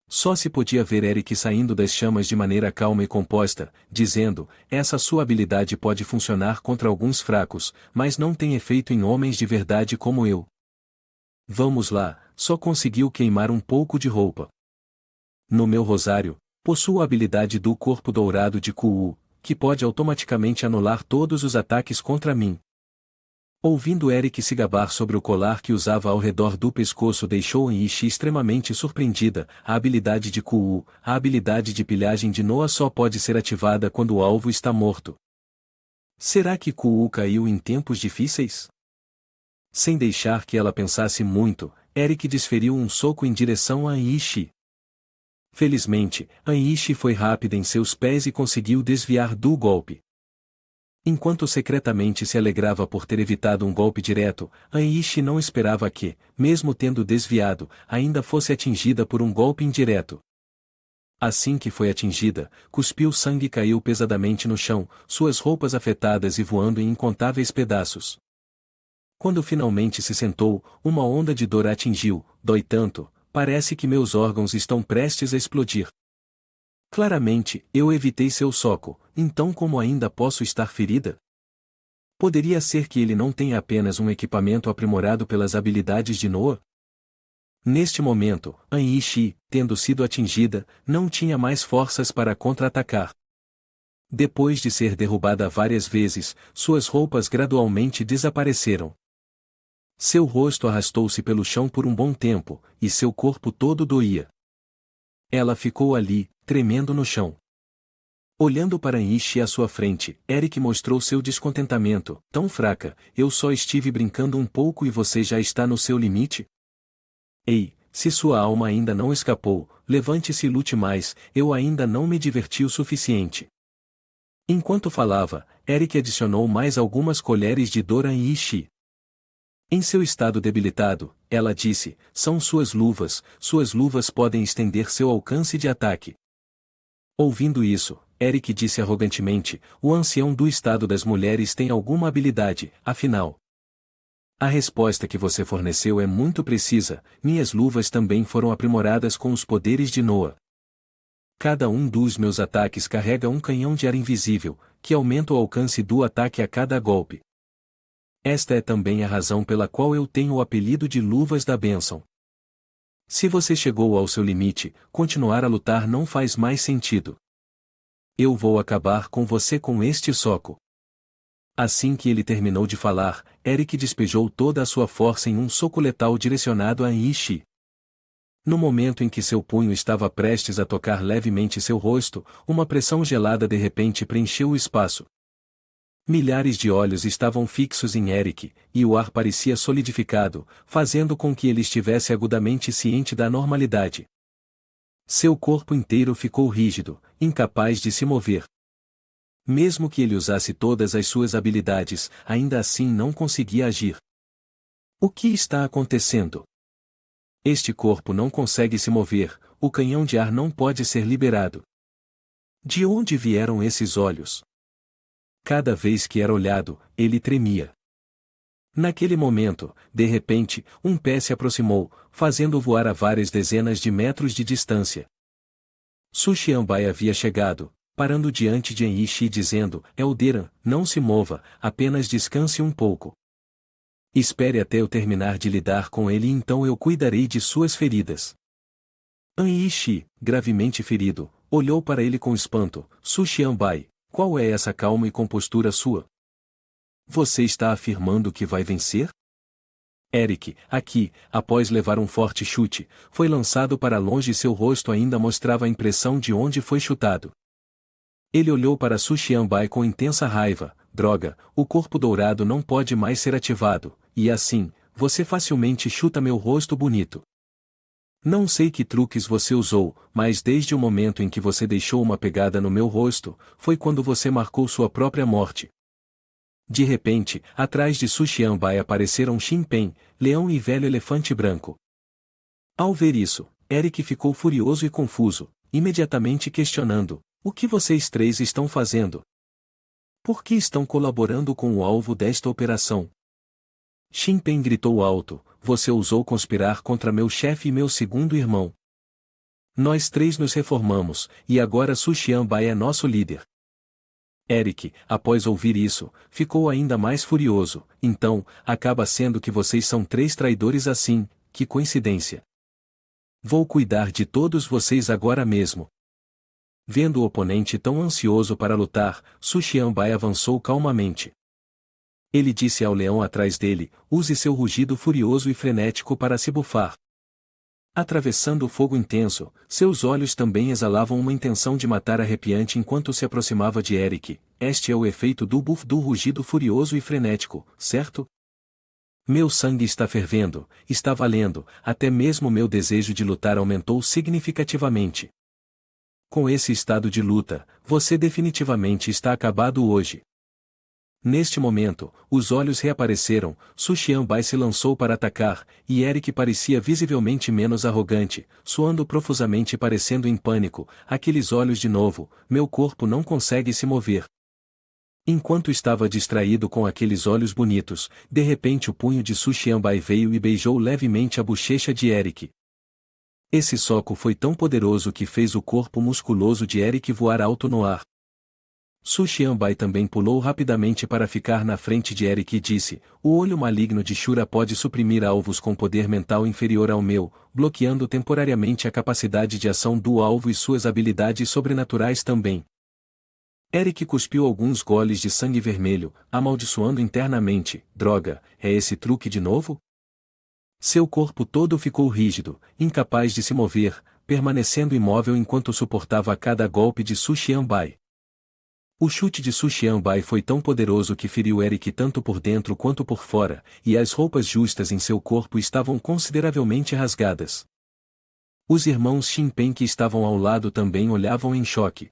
Só se podia ver Eric saindo das chamas de maneira calma e composta, dizendo: essa sua habilidade pode funcionar contra alguns fracos, mas não tem efeito em homens de verdade como eu. Vamos lá, só conseguiu queimar um pouco de roupa. No meu rosário, possuo a habilidade do corpo dourado de Kuu, que pode automaticamente anular todos os ataques contra mim. Ouvindo Eric se gabar sobre o colar que usava ao redor do pescoço deixou Anishi extremamente surpreendida. A habilidade de Kuu, a habilidade de pilhagem de Noah só pode ser ativada quando o alvo está morto. Será que Kuu caiu em tempos difíceis? Sem deixar que ela pensasse muito, Eric desferiu um soco em direção a Anishi. Felizmente, Anishi foi rápida em seus pés e conseguiu desviar do golpe. Enquanto secretamente se alegrava por ter evitado um golpe direto, Anishi não esperava que, mesmo tendo desviado, ainda fosse atingida por um golpe indireto. Assim que foi atingida, cuspiu sangue e caiu pesadamente no chão, suas roupas afetadas e voando em incontáveis pedaços. Quando finalmente se sentou, uma onda de dor a atingiu. Dói tanto, parece que meus órgãos estão prestes a explodir. Claramente, eu evitei seu soco, então como ainda posso estar ferida? Poderia ser que ele não tenha apenas um equipamento aprimorado pelas habilidades de Noah? Neste momento, Anishi, tendo sido atingida, não tinha mais forças para contra-atacar. Depois de ser derrubada várias vezes, suas roupas gradualmente desapareceram. Seu rosto arrastou-se pelo chão por um bom tempo, e seu corpo todo doía. Ela ficou ali, tremendo no chão. Olhando para Anishi à sua frente, Eric mostrou seu descontentamento. Tão fraca, eu só estive brincando um pouco e você já está no seu limite? Ei, se sua alma ainda não escapou, levante-se e lute mais, eu ainda não me diverti o suficiente. Enquanto falava, Eric adicionou mais algumas colheres de dor a Anishi. Em seu estado debilitado, ela disse: são suas luvas podem estender seu alcance de ataque. Ouvindo isso, Eric disse arrogantemente: o ancião do estado das mulheres tem alguma habilidade, afinal. A resposta que você forneceu é muito precisa, minhas luvas também foram aprimoradas com os poderes de Noah. Cada um dos meus ataques carrega um canhão de ar invisível, que aumenta o alcance do ataque a cada golpe. Esta é também a razão pela qual eu tenho o apelido de Luvas da Bênção. Se você chegou ao seu limite, continuar a lutar não faz mais sentido. Eu vou acabar com você com este soco. Assim que ele terminou de falar, Eric despejou toda a sua força em um soco letal direcionado a Anishi. No momento em que seu punho estava prestes a tocar levemente seu rosto, uma pressão gelada de repente preencheu o espaço. Milhares de olhos estavam fixos em Eric, e o ar parecia solidificado, fazendo com que ele estivesse agudamente ciente da normalidade. Seu corpo inteiro ficou rígido, incapaz de se mover. Mesmo que ele usasse todas as suas habilidades, ainda assim não conseguia agir. O que está acontecendo? Este corpo não consegue se mover, o canhão de ar não pode ser liberado. De onde vieram esses olhos? Cada vez que era olhado, ele tremia. Naquele momento, de repente, um pé se aproximou, fazendo voar a várias dezenas de metros de distância. Su Xianbai havia chegado, parando diante de Enyi e dizendo: Elderan, não se mova, apenas descanse um pouco. Espere até eu terminar de lidar com ele e então eu cuidarei de suas feridas. Enyi, gravemente ferido, olhou para ele com espanto. Su Xianbai, qual é essa calma e compostura sua? Você está afirmando que vai vencer? Eric, aqui, após levar um forte chute, foi lançado para longe e seu rosto ainda mostrava a impressão de onde foi chutado. Ele olhou para Su Xianbai com intensa raiva. Droga, o corpo dourado não pode mais ser ativado, e assim, você facilmente chuta meu rosto bonito. Não sei que truques você usou, mas desde o momento em que você deixou uma pegada no meu rosto, foi quando você marcou sua própria morte. De repente, atrás de Su Xianbai apareceram Xin Pen, leão e velho elefante branco. Ao ver isso, Eric ficou furioso e confuso, imediatamente questionando: o que vocês três estão fazendo? Por que estão colaborando com o alvo desta operação? Xin Pen gritou alto: você ousou conspirar contra meu chefe e meu segundo irmão. Nós três nos reformamos, e agora Su Xianbai é nosso líder. Eric, após ouvir isso, ficou ainda mais furioso. Então, acaba sendo que vocês são três traidores assim, que coincidência. Vou cuidar de todos vocês agora mesmo. Vendo o oponente tão ansioso para lutar, Su Xianbai avançou calmamente. Ele disse ao leão atrás dele: use seu rugido furioso e frenético para se bufar. Atravessando o fogo intenso, seus olhos também exalavam uma intenção de matar arrepiante enquanto se aproximava de Eric. Este é o efeito do buff do rugido furioso e frenético, certo? Meu sangue está fervendo, está valendo, até mesmo meu desejo de lutar aumentou significativamente. Com esse estado de luta, você definitivamente está acabado hoje. Neste momento, os olhos reapareceram, Su Xianbai se lançou para atacar, e Eric parecia visivelmente menos arrogante, suando profusamente e parecendo em pânico. Aqueles olhos de novo, meu corpo não consegue se mover. Enquanto estava distraído com aqueles olhos bonitos, de repente o punho de Su Xianbai veio e beijou levemente a bochecha de Eric. Esse soco foi tão poderoso que fez o corpo musculoso de Eric voar alto no ar. Su Xianbai também pulou rapidamente para ficar na frente de Eric e disse: o olho maligno de Shura pode suprimir alvos com poder mental inferior ao meu, bloqueando temporariamente a capacidade de ação do alvo e suas habilidades sobrenaturais também. Eric cuspiu alguns goles de sangue vermelho, amaldiçoando internamente: droga, é esse truque de novo? Seu corpo todo ficou rígido, incapaz de se mover, permanecendo imóvel enquanto suportava cada golpe de Su Xianbai. O chute de Su Xianbai foi tão poderoso que feriu Eric tanto por dentro quanto por fora, e as roupas justas em seu corpo estavam consideravelmente rasgadas. Os irmãos Xin Pen que estavam ao lado também olhavam em choque.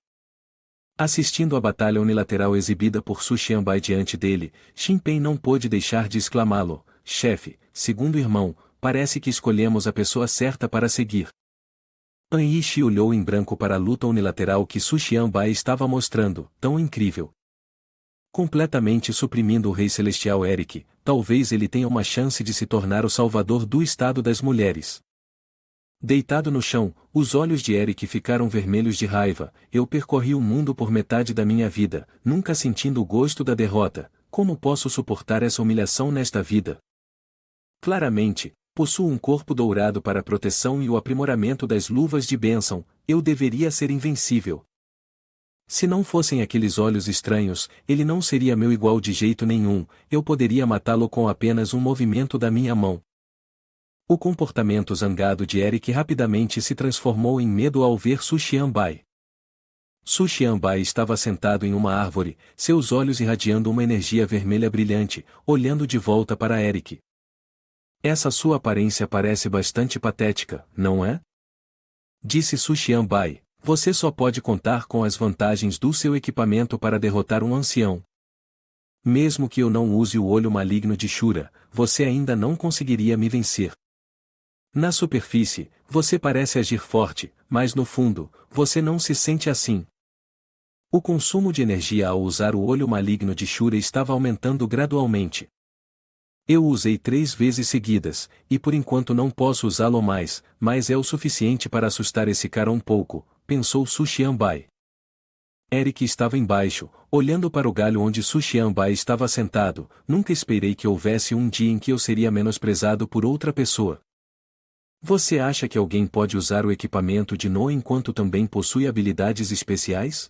Assistindo à batalha unilateral exibida por Su Xianbai diante dele, Xin Pen não pôde deixar de exclamá-lo: chefe, segundo irmão, parece que escolhemos a pessoa certa para seguir. Enyi olhou em branco para a luta unilateral que Su Xianbai estava mostrando, tão incrível. Completamente suprimindo o Rei Celestial Eric, talvez ele tenha uma chance de se tornar o salvador do estado das mulheres. Deitado no chão, os olhos de Eric ficaram vermelhos de raiva. Eu percorri o mundo por metade da minha vida, nunca sentindo o gosto da derrota. Como posso suportar essa humilhação nesta vida? Claramente, possuo um corpo dourado para a proteção e o aprimoramento das luvas de bênção, eu deveria ser invencível. Se não fossem aqueles olhos estranhos, ele não seria meu igual de jeito nenhum, eu poderia matá-lo com apenas um movimento da minha mão. O comportamento zangado de Eric rapidamente se transformou em medo ao ver Su Xianbai. Su Xianbai estava sentado em uma árvore, seus olhos irradiando uma energia vermelha brilhante, olhando de volta para Eric. Essa sua aparência parece bastante patética, não é? Disse Su Xianbai. você só pode contar com as vantagens do seu equipamento para derrotar um ancião. Mesmo que eu não use o olho maligno de Shura, você ainda não conseguiria me vencer. Na superfície, você parece agir forte, mas no fundo, você não se sente assim. O consumo de energia ao usar o olho maligno de Shura estava aumentando gradualmente. Eu o usei 3 vezes seguidas, e por enquanto não posso usá-lo mais, mas é o suficiente para assustar esse cara um pouco, pensou Su Xianbai. Eric estava embaixo, olhando para o galho onde Su Xianbai estava sentado. Nunca esperei que houvesse um dia em que eu seria menosprezado por outra pessoa. Você acha que alguém pode usar o equipamento de No enquanto também possui habilidades especiais?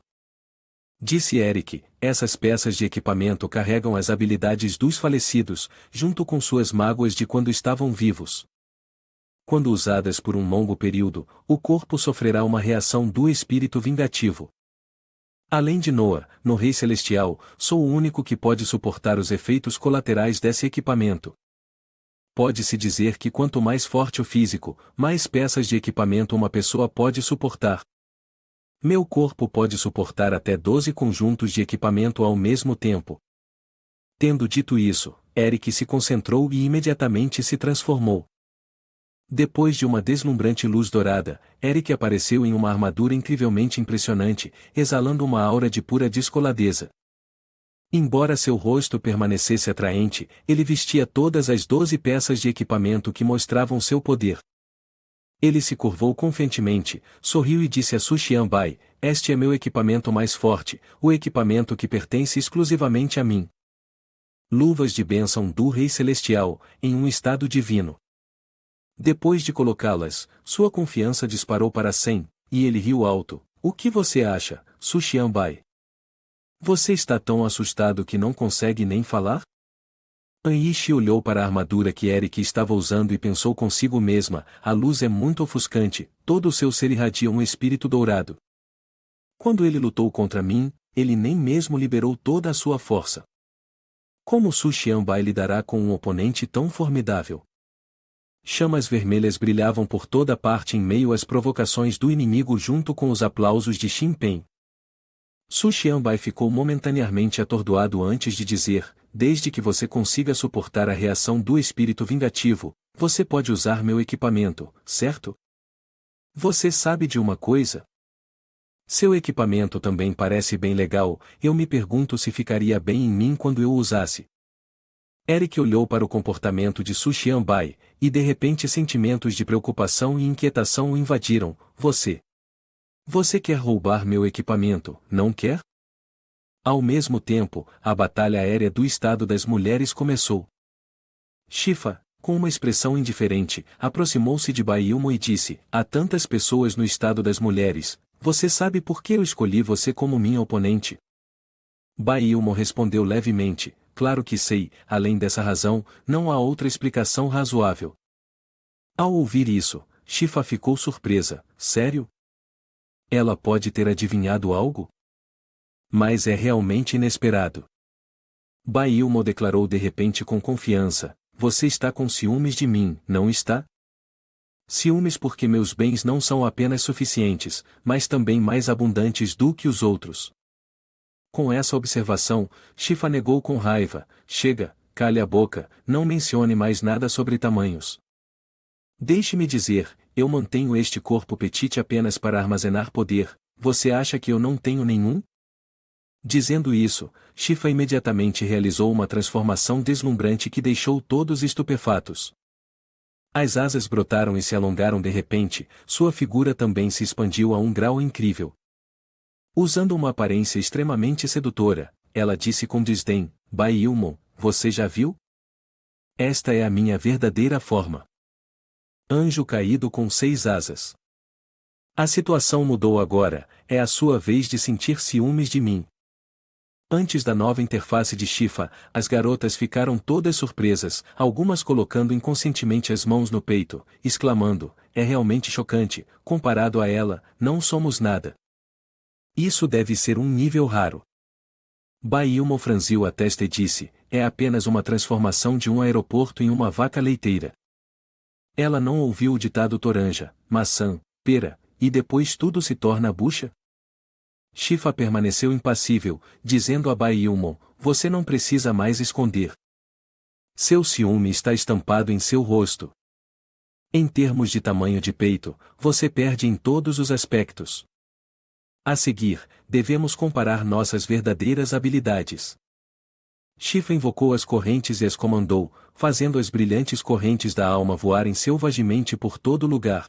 Disse Eric, essas peças de equipamento carregam as habilidades dos falecidos, junto com suas mágoas de quando estavam vivos. Quando usadas por um longo período, o corpo sofrerá uma reação do espírito vingativo. Além de Noah, no Rei Celestial, sou o único que pode suportar os efeitos colaterais desse equipamento. Pode-se dizer que quanto mais forte o físico, mais peças de equipamento uma pessoa pode suportar. Meu corpo pode suportar até 12 conjuntos de equipamento ao mesmo tempo. Tendo dito isso, Eric se concentrou e imediatamente se transformou. Depois de uma deslumbrante luz dourada, Eric apareceu em uma armadura incrivelmente impressionante, exalando uma aura de pura descoladeza. Embora seu rosto permanecesse atraente, ele vestia todas as 12 peças de equipamento que mostravam seu poder. Ele se curvou confiantemente, sorriu e disse a Su Xianbai, este é meu equipamento mais forte, o equipamento que pertence exclusivamente a mim. Luvas de bênção do Rei Celestial, em um estado divino. Depois de colocá-las, sua confiança disparou para 100, e ele riu alto. O que você acha, Su Xianbai? Você está tão assustado que não consegue nem falar? Anishi olhou para a armadura que Eric estava usando e pensou consigo mesma, a luz é muito ofuscante, todo o seu ser irradia um espírito dourado. Quando ele lutou contra mim, ele nem mesmo liberou toda a sua força. Como Su Xianbai lidará com um oponente tão formidável? Chamas vermelhas brilhavam por toda parte em meio às provocações do inimigo junto com os aplausos de Xin Pen. Su Xianbai ficou momentaneamente atordoado antes de dizer, desde que você consiga suportar a reação do espírito vingativo, você pode usar meu equipamento, certo? Você sabe de uma coisa? Seu equipamento também parece bem legal, eu me pergunto se ficaria bem em mim quando eu o usasse. Eric olhou para o comportamento de Su Xianbai, e de repente sentimentos de preocupação e inquietação o invadiram. Você quer roubar meu equipamento, não quer? Ao mesmo tempo, a batalha aérea do Estado das Mulheres começou. Shifa, com uma expressão indiferente, aproximou-se de Baiumo e disse, há tantas pessoas no Estado das Mulheres, você sabe por que eu escolhi você como minha oponente? Baiumo respondeu levemente, claro que sei, além dessa razão, não há outra explicação razoável. Ao ouvir isso, Shifa ficou surpresa, sério? Ela pode ter adivinhado algo? Mas é realmente inesperado. Baiumo declarou de repente com confiança, você está com ciúmes de mim, não está? Ciúmes porque meus bens não são apenas suficientes, mas também mais abundantes do que os outros. Com essa observação, Shifa negou com raiva, chega, cale a boca, não mencione mais nada sobre tamanhos. Deixe-me dizer, eu mantenho este corpo petite apenas para armazenar poder, você acha que eu não tenho nenhum? Dizendo isso, Shifa imediatamente realizou uma transformação deslumbrante que deixou todos estupefatos. As asas brotaram e se alongaram de repente, sua figura também se expandiu a um grau incrível. Usando uma aparência extremamente sedutora, ela disse com desdém, Baiumo, você já viu? Esta é a minha verdadeira forma. Anjo caído com 6 asas. A situação mudou agora, é a sua vez de sentir ciúmes de mim. Antes da nova interface de Shifa, as garotas ficaram todas surpresas, algumas colocando inconscientemente as mãos no peito, exclamando, é realmente chocante, comparado a ela, não somos nada. Isso deve ser um nível raro. Baiumo franziu a testa e disse, é apenas uma transformação de um aeroporto em uma vaca leiteira. Ela não ouviu o ditado toranja, maçã, pera, e depois tudo se torna bucha? Shifa permaneceu impassível, dizendo a Baiilmon, você não precisa mais esconder. Seu ciúme está estampado em seu rosto. Em termos de tamanho de peito, você perde em todos os aspectos. A seguir, devemos comparar nossas verdadeiras habilidades. Shifa invocou as correntes e as comandou, fazendo as brilhantes correntes da alma voarem selvagemente por todo lugar.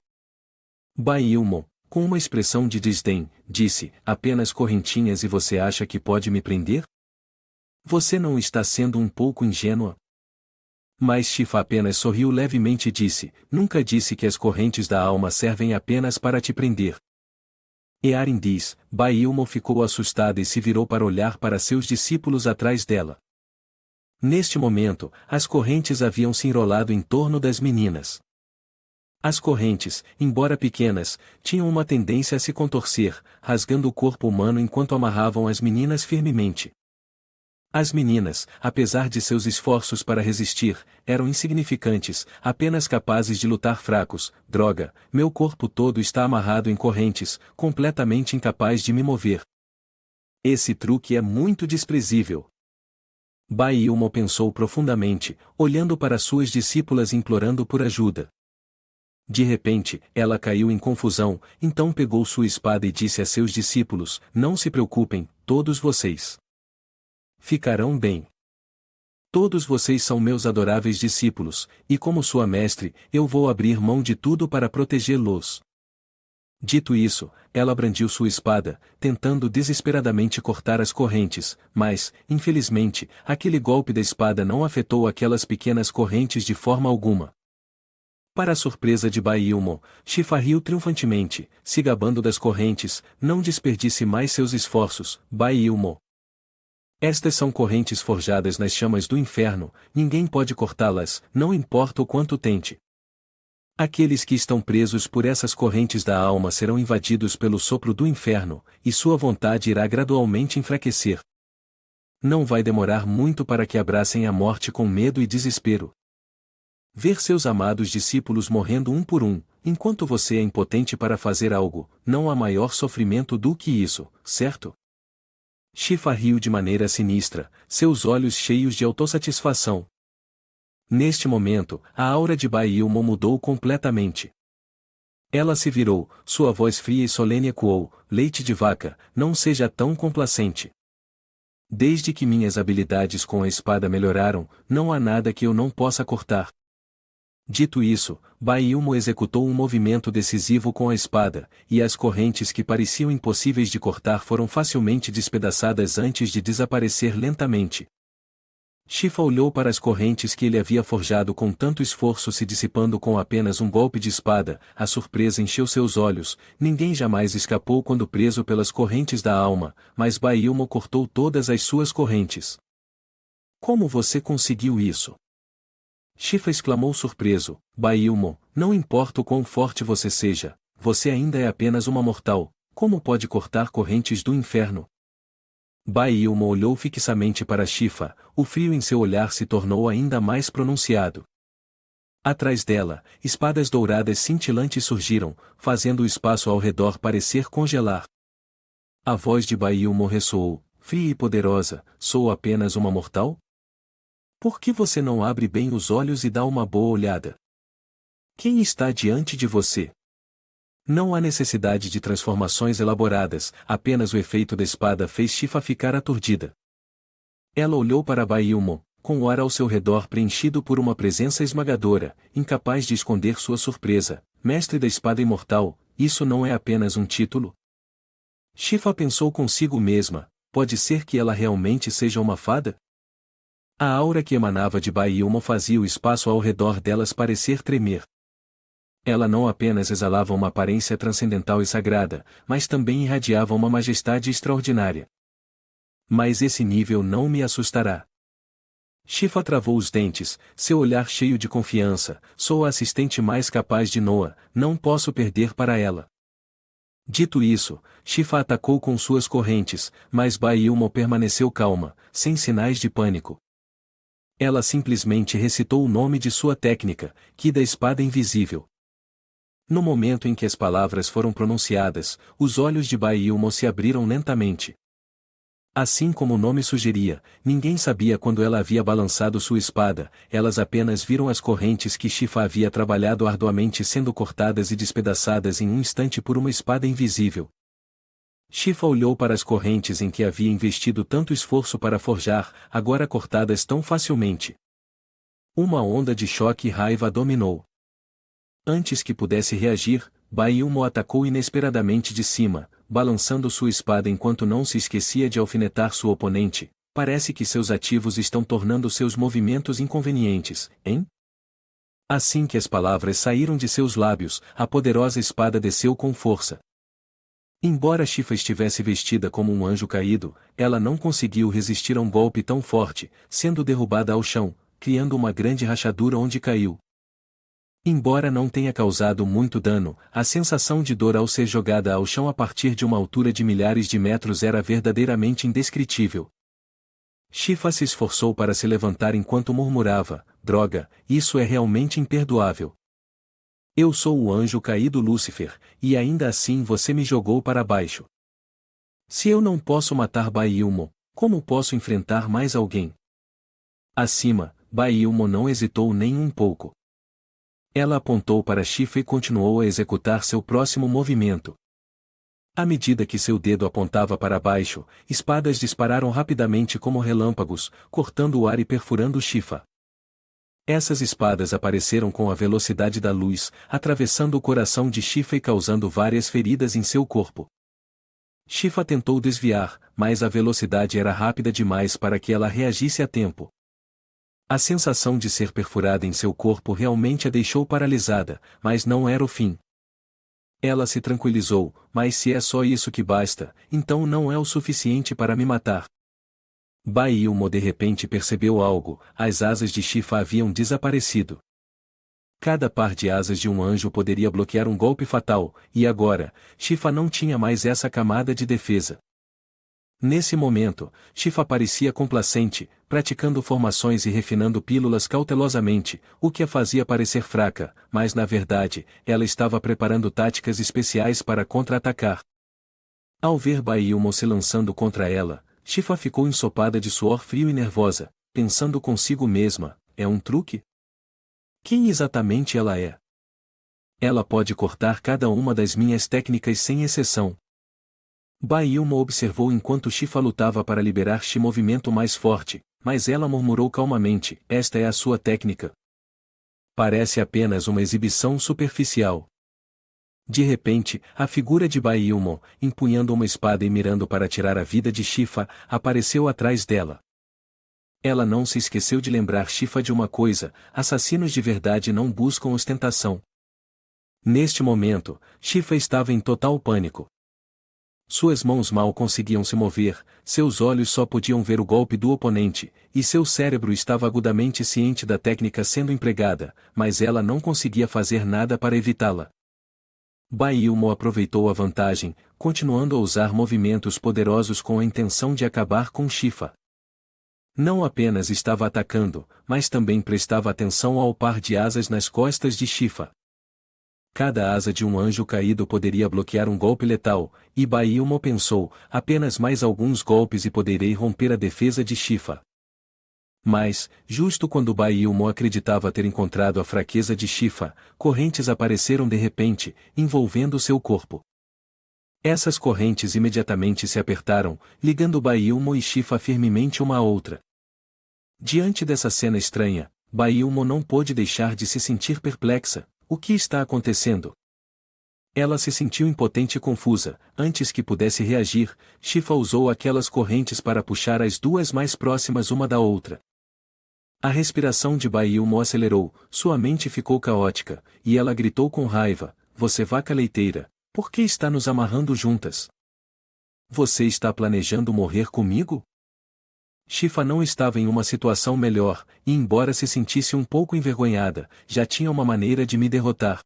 Baiilmon, com uma expressão de desdém, disse, apenas correntinhas e você acha que pode me prender? Você não está sendo um pouco ingênua? Mas Shifa apenas sorriu levemente e disse, nunca disse que as correntes da alma servem apenas para te prender. Earin diz, Baiilmon ficou assustada e se virou para olhar para seus discípulos atrás dela. Neste momento, as correntes haviam se enrolado em torno das meninas. As correntes, embora pequenas, tinham uma tendência a se contorcer, rasgando o corpo humano enquanto amarravam as meninas firmemente. As meninas, apesar de seus esforços para resistir, eram insignificantes, apenas capazes de lutar fracos. Droga, meu corpo todo está amarrado em correntes, completamente incapaz de me mover. Esse truque é muito desprezível. Baiilmon pensou profundamente, olhando para suas discípulas implorando por ajuda. De repente, ela caiu em confusão, então pegou sua espada e disse a seus discípulos, não se preocupem, todos vocês ficarão bem. Todos vocês são meus adoráveis discípulos, e como sua mestre, eu vou abrir mão de tudo para protegê-los. Dito isso, ela brandiu sua espada, tentando desesperadamente cortar as correntes, mas, infelizmente, aquele golpe da espada não afetou aquelas pequenas correntes de forma alguma. Para a surpresa de Baiilmon, Shifa riu triunfantemente, se gabando das correntes, não desperdice mais seus esforços, Baiilmon. Estas são correntes forjadas nas chamas do inferno, ninguém pode cortá-las, não importa o quanto tente. Aqueles que estão presos por essas correntes da alma serão invadidos pelo sopro do inferno, e sua vontade irá gradualmente enfraquecer. Não vai demorar muito para que abracem a morte com medo e desespero. Ver seus amados discípulos morrendo um por um, enquanto você é impotente para fazer algo, não há maior sofrimento do que isso, certo? Shifa riu de maneira sinistra, seus olhos cheios de autossatisfação. Neste momento, a aura de Baiilmon mudou completamente. Ela se virou, sua voz fria e solene ecoou, leite de vaca, não seja tão complacente. Desde que minhas habilidades com a espada melhoraram, não há nada que eu não possa cortar. Dito isso, Baiilmon executou um movimento decisivo com a espada, e as correntes que pareciam impossíveis de cortar foram facilmente despedaçadas antes de desaparecer lentamente. Shifa olhou para as correntes que ele havia forjado com tanto esforço se dissipando com apenas um golpe de espada, a surpresa encheu seus olhos, ninguém jamais escapou quando preso pelas correntes da alma, mas Baiilmon cortou todas as suas correntes. Como você conseguiu isso? Shifa exclamou surpreso, Baiilmon, não importa o quão forte você seja, você ainda é apenas uma mortal, como pode cortar correntes do inferno? Baiilmon olhou fixamente para Shifa, o frio em seu olhar se tornou ainda mais pronunciado. Atrás dela, espadas douradas cintilantes surgiram, fazendo o espaço ao redor parecer congelar. A voz de Baiilmon ressoou, fria e poderosa, sou apenas uma mortal? Por que você não abre bem os olhos e dá uma boa olhada? Quem está diante de você? Não há necessidade de transformações elaboradas, apenas o efeito da espada fez Shifa ficar aturdida. Ela olhou para Baiilmon, com o ar ao seu redor preenchido por uma presença esmagadora, incapaz de esconder sua surpresa. Mestre da espada imortal, isso não é apenas um título? Shifa pensou consigo mesma, pode ser que ela realmente seja uma fada? A aura que emanava de Baiilmon fazia o espaço ao redor delas parecer tremer. Ela não apenas exalava uma aparência transcendental e sagrada, mas também irradiava uma majestade extraordinária. Mas esse nível não me assustará. Shifa travou os dentes, seu olhar cheio de confiança, sou a assistente mais capaz de Noa, não posso perder para ela. Dito isso, Shifa atacou com suas correntes, mas Baiilmon permaneceu calma, sem sinais de pânico. Ela simplesmente recitou o nome de sua técnica, Ki da espada invisível. No momento em que as palavras foram pronunciadas, os olhos de Bai Ilmo se abriram lentamente. Assim como o nome sugeria, ninguém sabia quando ela havia balançado sua espada, elas apenas viram as correntes que Shifa havia trabalhado arduamente sendo cortadas e despedaçadas em um instante por uma espada invisível. Shifa olhou para as correntes em que havia investido tanto esforço para forjar, agora cortadas tão facilmente. Uma onda de choque e raiva a dominou. Antes que pudesse reagir, Bai Ilmo atacou inesperadamente de cima, balançando sua espada enquanto não se esquecia de alfinetar sua oponente. Parece que seus ativos estão tornando seus movimentos inconvenientes, hein? Assim que as palavras saíram de seus lábios, a poderosa espada desceu com força. Embora Shifa estivesse vestida como um anjo caído, ela não conseguiu resistir a um golpe tão forte, sendo derrubada ao chão, criando uma grande rachadura onde caiu. Embora não tenha causado muito dano, a sensação de dor ao ser jogada ao chão a partir de uma altura de milhares de metros era verdadeiramente indescritível. Shifa se esforçou para se levantar enquanto murmurava: droga, isso é realmente imperdoável. Eu sou o anjo caído Lúcifer, e ainda assim você me jogou para baixo. Se eu não posso matar Bai Ilmo, como posso enfrentar mais alguém? Acima, Bai Ilmo não hesitou nem um pouco. Ela apontou para Shifa e continuou a executar seu próximo movimento. À medida que seu dedo apontava para baixo, espadas dispararam rapidamente como relâmpagos, cortando o ar e perfurando Shifa. Essas espadas apareceram com a velocidade da luz, atravessando o coração de Shifa e causando várias feridas em seu corpo. Shifa tentou desviar, mas a velocidade era rápida demais para que ela reagisse a tempo. A sensação de ser perfurada em seu corpo realmente a deixou paralisada, mas não era o fim. Ela se tranquilizou, mas se é só isso que basta, então não é o suficiente para me matar. Bai Ilmo de repente percebeu algo: as asas de Shifa haviam desaparecido. Cada par de asas de um anjo poderia bloquear um golpe fatal, e agora, Shifa não tinha mais essa camada de defesa. Nesse momento, Shifa parecia complacente, praticando formações e refinando pílulas cautelosamente, o que a fazia parecer fraca, mas na verdade, ela estava preparando táticas especiais para contra-atacar. Ao ver Bai Ilmo se lançando contra ela, Shifa ficou ensopada de suor frio e nervosa, pensando consigo mesma: é um truque? Quem exatamente ela é? Ela pode cortar cada uma das minhas técnicas sem exceção. Bai Ilmo observou enquanto Shifa lutava para liberar Shi movimento mais forte, mas ela murmurou calmamente: esta é a sua técnica. Parece apenas uma exibição superficial. De repente, a figura de Bai Ilmo, empunhando uma espada e mirando para tirar a vida de Shifa, apareceu atrás dela. Ela não se esqueceu de lembrar Shifa de uma coisa: assassinos de verdade não buscam ostentação. Neste momento, Shifa estava em total pânico. Suas mãos mal conseguiam se mover, seus olhos só podiam ver o golpe do oponente, e seu cérebro estava agudamente ciente da técnica sendo empregada, mas ela não conseguia fazer nada para evitá-la. Bai Ilmo aproveitou a vantagem, continuando a usar movimentos poderosos com a intenção de acabar com Shifa. Não apenas estava atacando, mas também prestava atenção ao par de asas nas costas de Shifa. Cada asa de um anjo caído poderia bloquear um golpe letal, e Bai Ilmo pensou: apenas mais alguns golpes e poderei romper a defesa de Shifa. Mas, justo quando Bai Ilmo acreditava ter encontrado a fraqueza de Shifa, correntes apareceram de repente, envolvendo seu corpo. Essas correntes imediatamente se apertaram, ligando Bai Ilmo e Shifa firmemente uma à outra. Diante dessa cena estranha, Bai Ilmo não pôde deixar de se sentir perplexa. O que está acontecendo? Ela se sentiu impotente e confusa. Antes que pudesse reagir, Shifa usou aquelas correntes para puxar as duas mais próximas uma da outra. A respiração de Bai Ilmo acelerou, sua mente ficou caótica, e ela gritou com raiva: você vaca leiteira, por que está nos amarrando juntas? Você está planejando morrer comigo? Shifa não estava em uma situação melhor, e embora se sentisse um pouco envergonhada, já tinha uma maneira de me derrotar.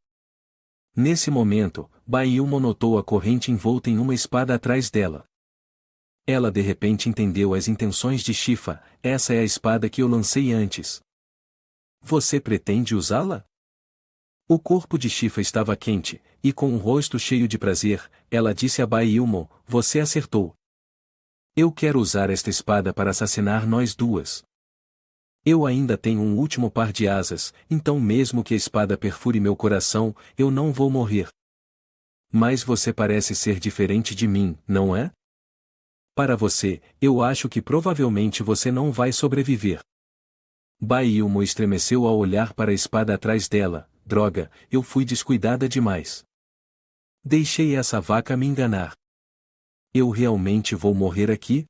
Nesse momento, Bai Ilmo notou a corrente envolta em uma espada atrás dela. Ela de repente entendeu as intenções de Shifa: essa é a espada que eu lancei antes. Você pretende usá-la? O corpo de Shifa estava quente, e com um rosto cheio de prazer, ela disse a Bai Ilmo, você acertou. Eu quero usar esta espada para assassinar nós duas. Eu ainda tenho um último par de asas, então mesmo que a espada perfure meu coração, eu não vou morrer. Mas você parece ser diferente de mim, não é? Para você, eu acho que provavelmente você não vai sobreviver. Bai Ilmo estremeceu ao olhar para a espada atrás dela. Droga, eu fui descuidada demais. Deixei essa vaca me enganar. Eu realmente vou morrer aqui?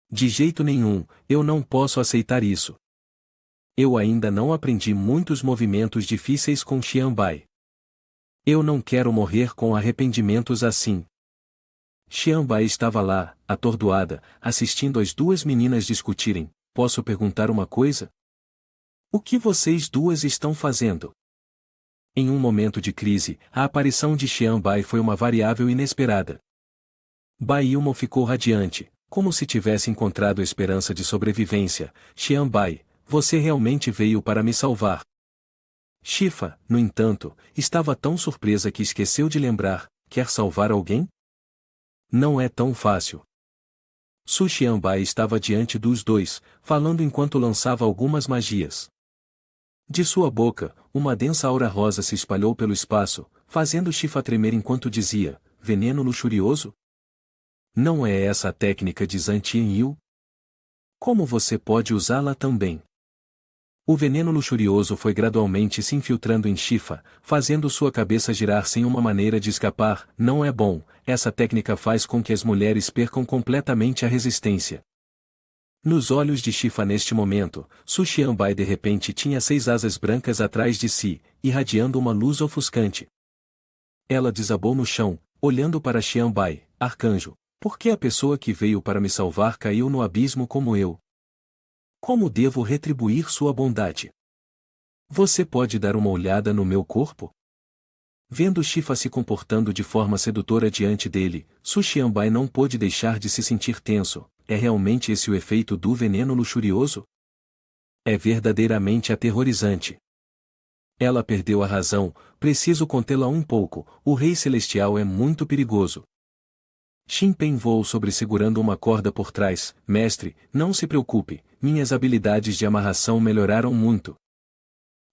De jeito nenhum, eu não posso aceitar isso. Eu ainda não aprendi muitos movimentos difíceis com Xianbai. Eu não quero morrer com arrependimentos assim. Xianbai estava lá, atordoada, assistindo as duas meninas discutirem. Posso perguntar uma coisa? O que vocês duas estão fazendo? Em um momento de crise, a aparição de Xianbai foi uma variável inesperada. Bai Ilmo ficou radiante, como se tivesse encontrado a esperança de sobrevivência. Xianbai, você realmente veio para me salvar. Shifa, no entanto, estava tão surpresa que esqueceu de lembrar, quer salvar alguém? Não é tão fácil. Su Xianbai estava diante dos dois, falando enquanto lançava algumas magias. De sua boca, uma densa aura rosa se espalhou pelo espaço, fazendo Shifa tremer enquanto dizia, veneno luxurioso? Não é essa a técnica de Zhan Tianyu? Como você pode usá-la também? O veneno luxurioso foi gradualmente se infiltrando em Shifa, fazendo sua cabeça girar sem uma maneira de escapar. Não é bom, essa técnica faz com que as mulheres percam completamente a resistência. Nos olhos de Shifa neste momento, Su Xianbai de repente tinha 6 asas brancas atrás de si, irradiando uma luz ofuscante. Ela desabou no chão, olhando para Xianbai, arcanjo, por que a pessoa que veio para me salvar caiu no abismo como eu? Como devo retribuir sua bondade? Você pode dar uma olhada no meu corpo? Vendo Shifa se comportando de forma sedutora diante dele, Su Xianbai não pôde deixar de se sentir tenso. É realmente esse o efeito do veneno luxurioso? É verdadeiramente aterrorizante. Ela perdeu a razão, preciso contê-la um pouco, o Rei Celestial é muito perigoso. Shinpen voou sobre segurando uma corda por trás. Mestre, não se preocupe, minhas habilidades de amarração melhoraram muito.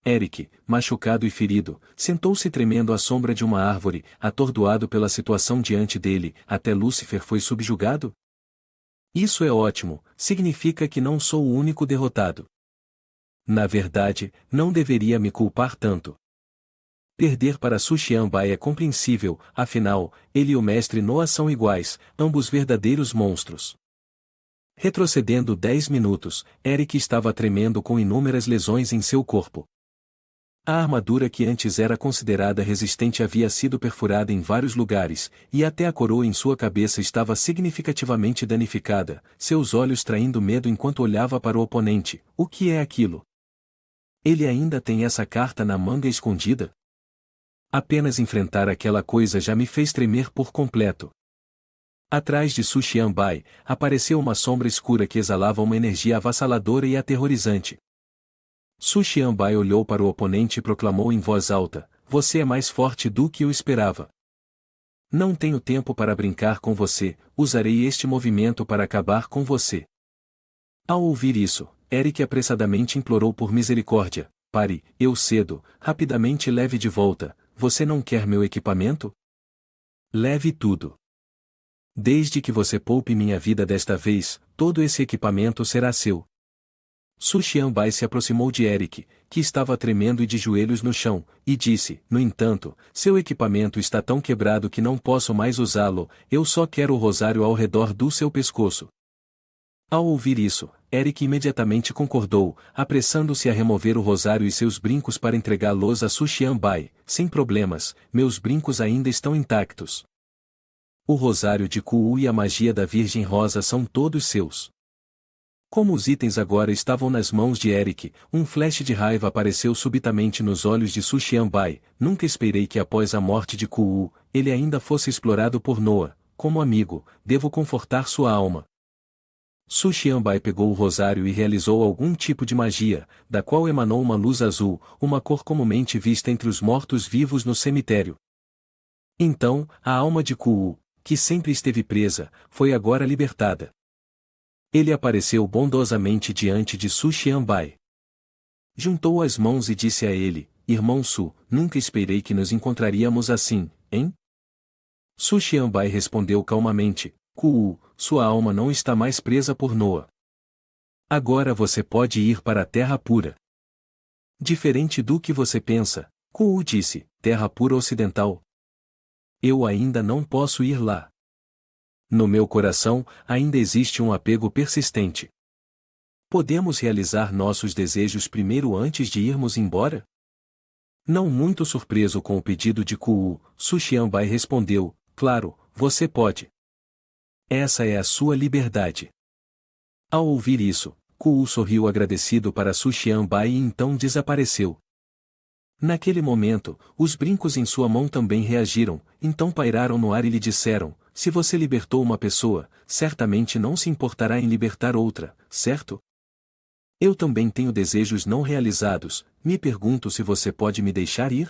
Eric, machucado e ferido, sentou-se tremendo à sombra de uma árvore, atordoado pela situação diante dele. Até Lúcifer foi subjugado? Isso é ótimo, significa que não sou o único derrotado. Na verdade, não deveria me culpar tanto. Perder para Su Xianbai é compreensível, afinal, ele e o Mestre Noah são iguais, ambos verdadeiros monstros. Retrocedendo 10 minutos, Eric estava tremendo com inúmeras lesões em seu corpo. A armadura que antes era considerada resistente havia sido perfurada em vários lugares, e até a coroa em sua cabeça estava significativamente danificada, seus olhos traindo medo enquanto olhava para o oponente. O que é aquilo? Ele ainda tem essa carta na manga escondida? Apenas enfrentar aquela coisa já me fez tremer por completo. Atrás de Su Xianbai, apareceu uma sombra escura que exalava uma energia avassaladora e aterrorizante. Su Xianbai olhou para o oponente e proclamou em voz alta, você é mais forte do que eu esperava. Não tenho tempo para brincar com você, usarei este movimento para acabar com você. Ao ouvir isso, Eric apressadamente implorou por misericórdia, pare, eu cedo, rapidamente leve de volta, você não quer meu equipamento? Leve tudo. Desde que você poupe minha vida desta vez, todo esse equipamento será seu. Su Xianbai se aproximou de Eric, que estava tremendo e de joelhos no chão, e disse, no entanto, seu equipamento está tão quebrado que não posso mais usá-lo, eu só quero o rosário ao redor do seu pescoço. Ao ouvir isso, Eric imediatamente concordou, apressando-se a remover o rosário e seus brincos para entregá-los a Su Xianbai. Sem problemas, meus brincos ainda estão intactos. O rosário de Ku e a magia da Virgem Rosa são todos seus. Como os itens agora estavam nas mãos de Eric, um flash de raiva apareceu subitamente nos olhos de Su Xianbai. Nunca esperei que após a morte de Ku, ele ainda fosse explorado por Noah. Como amigo, devo confortar sua alma. Su Xianbai pegou o rosário e realizou algum tipo de magia, da qual emanou uma luz azul, uma cor comumente vista entre os mortos-vivos no cemitério. Então, a alma de Ku, que sempre esteve presa, foi agora libertada. Ele apareceu bondosamente diante de Su Xianbai. Juntou as mãos e disse a ele: Irmão Su, nunca esperei que nos encontraríamos assim, hein? Su Xianbai respondeu calmamente: Ku, sua alma não está mais presa por Noa. Agora você pode ir para a Terra Pura. Diferente do que você pensa, Ku disse, Terra Pura Ocidental. Eu ainda não posso ir lá. No meu coração, ainda existe um apego persistente. Podemos realizar nossos desejos primeiro antes de irmos embora? Não muito surpreso com o pedido de Ku, Su Xianbai respondeu: Claro, você pode. Essa é a sua liberdade. Ao ouvir isso, Ku sorriu agradecido para Su Xianbai e então desapareceu. Naquele momento, os brincos em sua mão também reagiram, então pairaram no ar e lhe disseram: Se você libertou uma pessoa, certamente não se importará em libertar outra, certo? Eu também tenho desejos não realizados, me pergunto se você pode me deixar ir?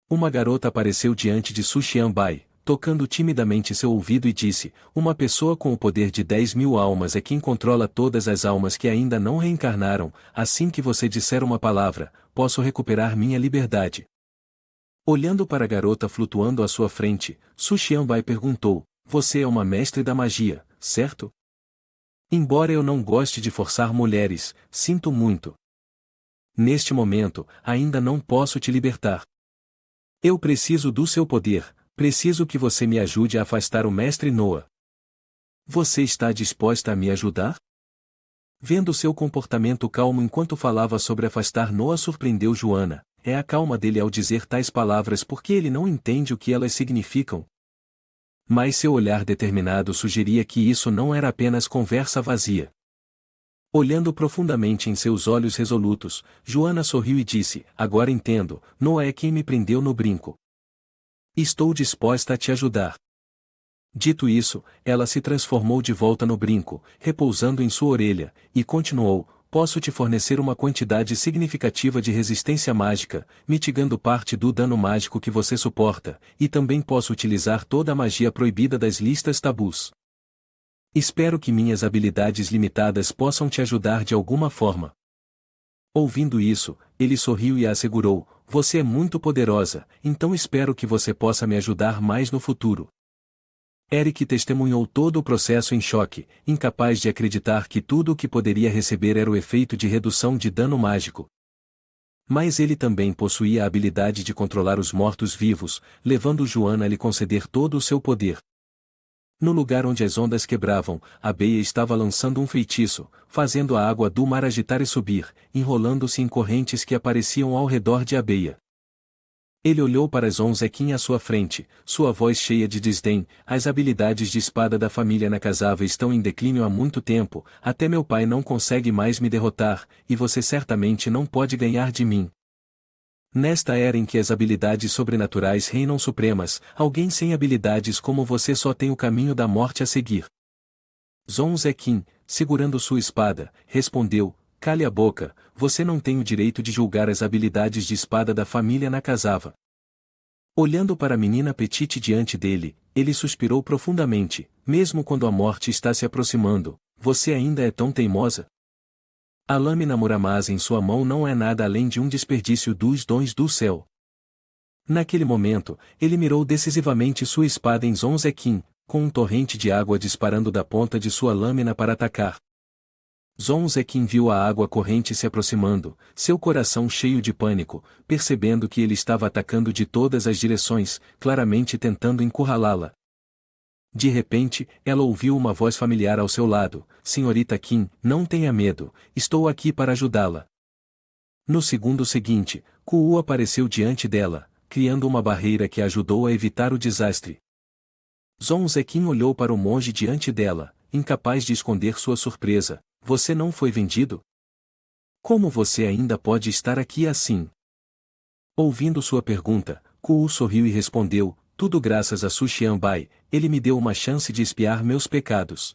Uma garota apareceu diante de Su Xianbai, tocando timidamente seu ouvido e disse: Uma pessoa com o poder de 10.000 almas é quem controla todas as almas que ainda não reencarnaram. Assim que você disser uma palavra, posso recuperar minha liberdade. Olhando para a garota flutuando à sua frente, Su Xianbai perguntou: Você é uma mestre da magia, certo? Embora eu não goste de forçar mulheres, sinto muito. Neste momento, ainda não posso te libertar. Eu preciso do seu poder, preciso que você me ajude a afastar o mestre Noa. Você está disposta a me ajudar? Vendo seu comportamento calmo enquanto falava sobre afastar Noa surpreendeu Joana. É a calma dele ao dizer tais palavras porque ele não entende o que elas significam. Mas seu olhar determinado sugeria que isso não era apenas conversa vazia. Olhando profundamente em seus olhos resolutos, Joana sorriu e disse: Agora entendo, Noa é quem me prendeu no brinco. Estou disposta a te ajudar. Dito isso, ela se transformou de volta no brinco, repousando em sua orelha, e continuou: Posso te fornecer uma quantidade significativa de resistência mágica, mitigando parte do dano mágico que você suporta, e também posso utilizar toda a magia proibida das listas tabus. Espero que minhas habilidades limitadas possam te ajudar de alguma forma. Ouvindo isso, ele sorriu e a assegurou: Você é muito poderosa, então espero que você possa me ajudar mais no futuro. Eric testemunhou todo o processo em choque, incapaz de acreditar que tudo o que poderia receber era o efeito de redução de dano mágico. Mas ele também possuía a habilidade de controlar os mortos-vivos, levando Joana a lhe conceder todo o seu poder. No lugar onde as ondas quebravam, a Beia estava lançando um feitiço, fazendo a água do mar agitar e subir, enrolando-se em correntes que apareciam ao redor de Abeia. Ele olhou para Zonzequim à sua frente, sua voz cheia de desdém: As habilidades de espada da família Nakazawa estão em declínio há muito tempo, até meu pai não consegue mais me derrotar, e você certamente não pode ganhar de mim. Nesta era em que as habilidades sobrenaturais reinam supremas, alguém sem habilidades como você só tem o caminho da morte a seguir. Zonzequim, segurando sua espada, respondeu: Cale a boca, você não tem o direito de julgar as habilidades de espada da família Nakazawa. Olhando para a menina Petite diante dele, ele suspirou profundamente: Mesmo quando a morte está se aproximando, você ainda é tão teimosa? A lâmina Muramasa em sua mão não é nada além de um desperdício dos dons do céu. Naquele momento, ele mirou decisivamente sua espada em Zonzequim, com um torrente de água disparando da ponta de sua lâmina para atacar. Zonzequim viu a água corrente se aproximando, seu coração cheio de pânico, percebendo que ele estava atacando de todas as direções, claramente tentando encurralá-la. De repente, ela ouviu uma voz familiar ao seu lado: Senhorita Kim, não tenha medo, estou aqui para ajudá-la. No segundo seguinte, Ku apareceu diante dela, criando uma barreira que a ajudou a evitar o desastre. Zonzequim olhou para o monge diante dela, incapaz de esconder sua surpresa: Você não foi vendido? Como você ainda pode estar aqui assim? Ouvindo sua pergunta, Ku sorriu e respondeu: Tudo graças a Su Xianbai, ele me deu uma chance de expiar meus pecados.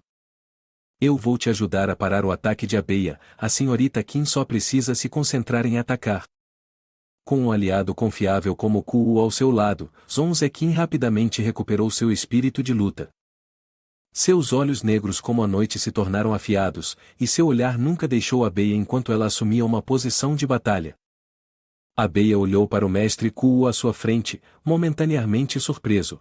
Eu vou te ajudar a parar o ataque de Abeia, a senhorita Kim só precisa se concentrar em atacar. Com um aliado confiável como Ku ao seu lado, Zhong Zeqin rapidamente recuperou seu espírito de luta. Seus olhos negros como a noite se tornaram afiados, e seu olhar nunca deixou Abeia enquanto ela assumia uma posição de batalha. Abeia olhou para o mestre Ku à sua frente, momentaneamente surpreso.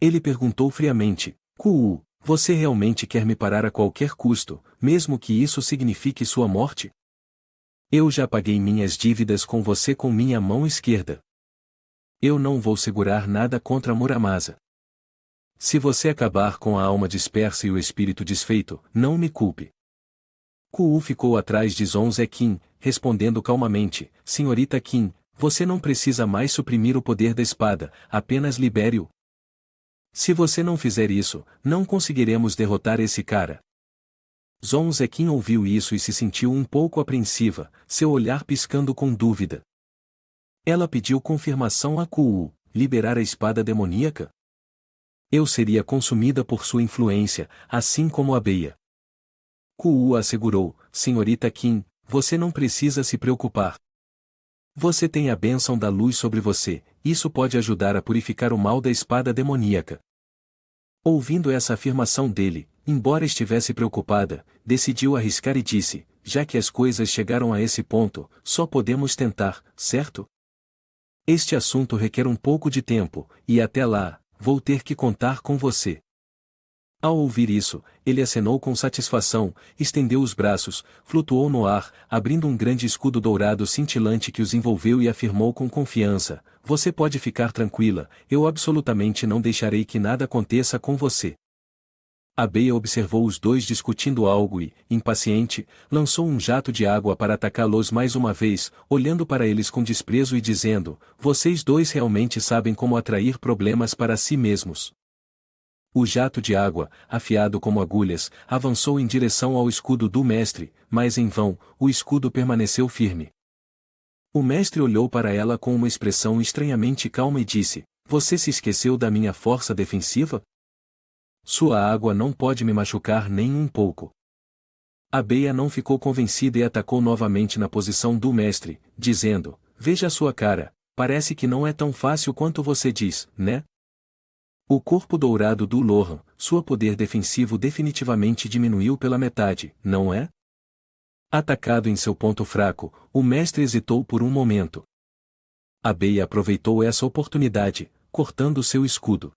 Ele perguntou friamente, Ku, você realmente quer me parar a qualquer custo, mesmo que isso signifique sua morte? Eu já paguei minhas dívidas com você com minha mão esquerda. Eu não vou segurar nada contra Muramasa. Se você acabar com a alma dispersa e o espírito desfeito, não me culpe. Ku ficou atrás de Zhong Zeqin, respondendo calmamente, Senhorita Qin, você não precisa mais suprimir o poder da espada, apenas libere-o. Se você não fizer isso, não conseguiremos derrotar esse cara. Zhong Zeqin ouviu isso e se sentiu um pouco apreensiva, seu olhar piscando com dúvida. Ela pediu confirmação a Ku, liberar a espada demoníaca? Eu seria consumida por sua influência, assim como Abeia. Ku assegurou, Senhorita Qin, você não precisa se preocupar. Você tem a bênção da luz sobre você, isso pode ajudar a purificar o mal da espada demoníaca. Ouvindo essa afirmação dele, embora estivesse preocupada, decidiu arriscar e disse, já que as coisas chegaram a esse ponto, só podemos tentar, certo? Este assunto requer um pouco de tempo, e até lá, vou ter que contar com você. Ao ouvir isso, ele acenou com satisfação, estendeu os braços, flutuou no ar, abrindo um grande escudo dourado cintilante que os envolveu e afirmou com confiança, você pode ficar tranquila, eu absolutamente não deixarei que nada aconteça com você. Abeia observou os dois discutindo algo e, impaciente, lançou um jato de água para atacá-los mais uma vez, olhando para eles com desprezo e dizendo, vocês dois realmente sabem como atrair problemas para si mesmos. O jato de água, afiado como agulhas, avançou em direção ao escudo do mestre, mas em vão, o escudo permaneceu firme. O mestre olhou para ela com uma expressão estranhamente calma e disse, você se esqueceu da minha força defensiva? Sua água não pode me machucar nem um pouco. Abeia não ficou convencida e atacou novamente na posição do mestre, dizendo, veja a sua cara, parece que não é tão fácil quanto você diz, né? O corpo dourado do Lohan, seu poder defensivo definitivamente diminuiu pela metade, não é? Atacado em seu ponto fraco, o mestre hesitou por um momento. Abeia aproveitou essa oportunidade, cortando seu escudo.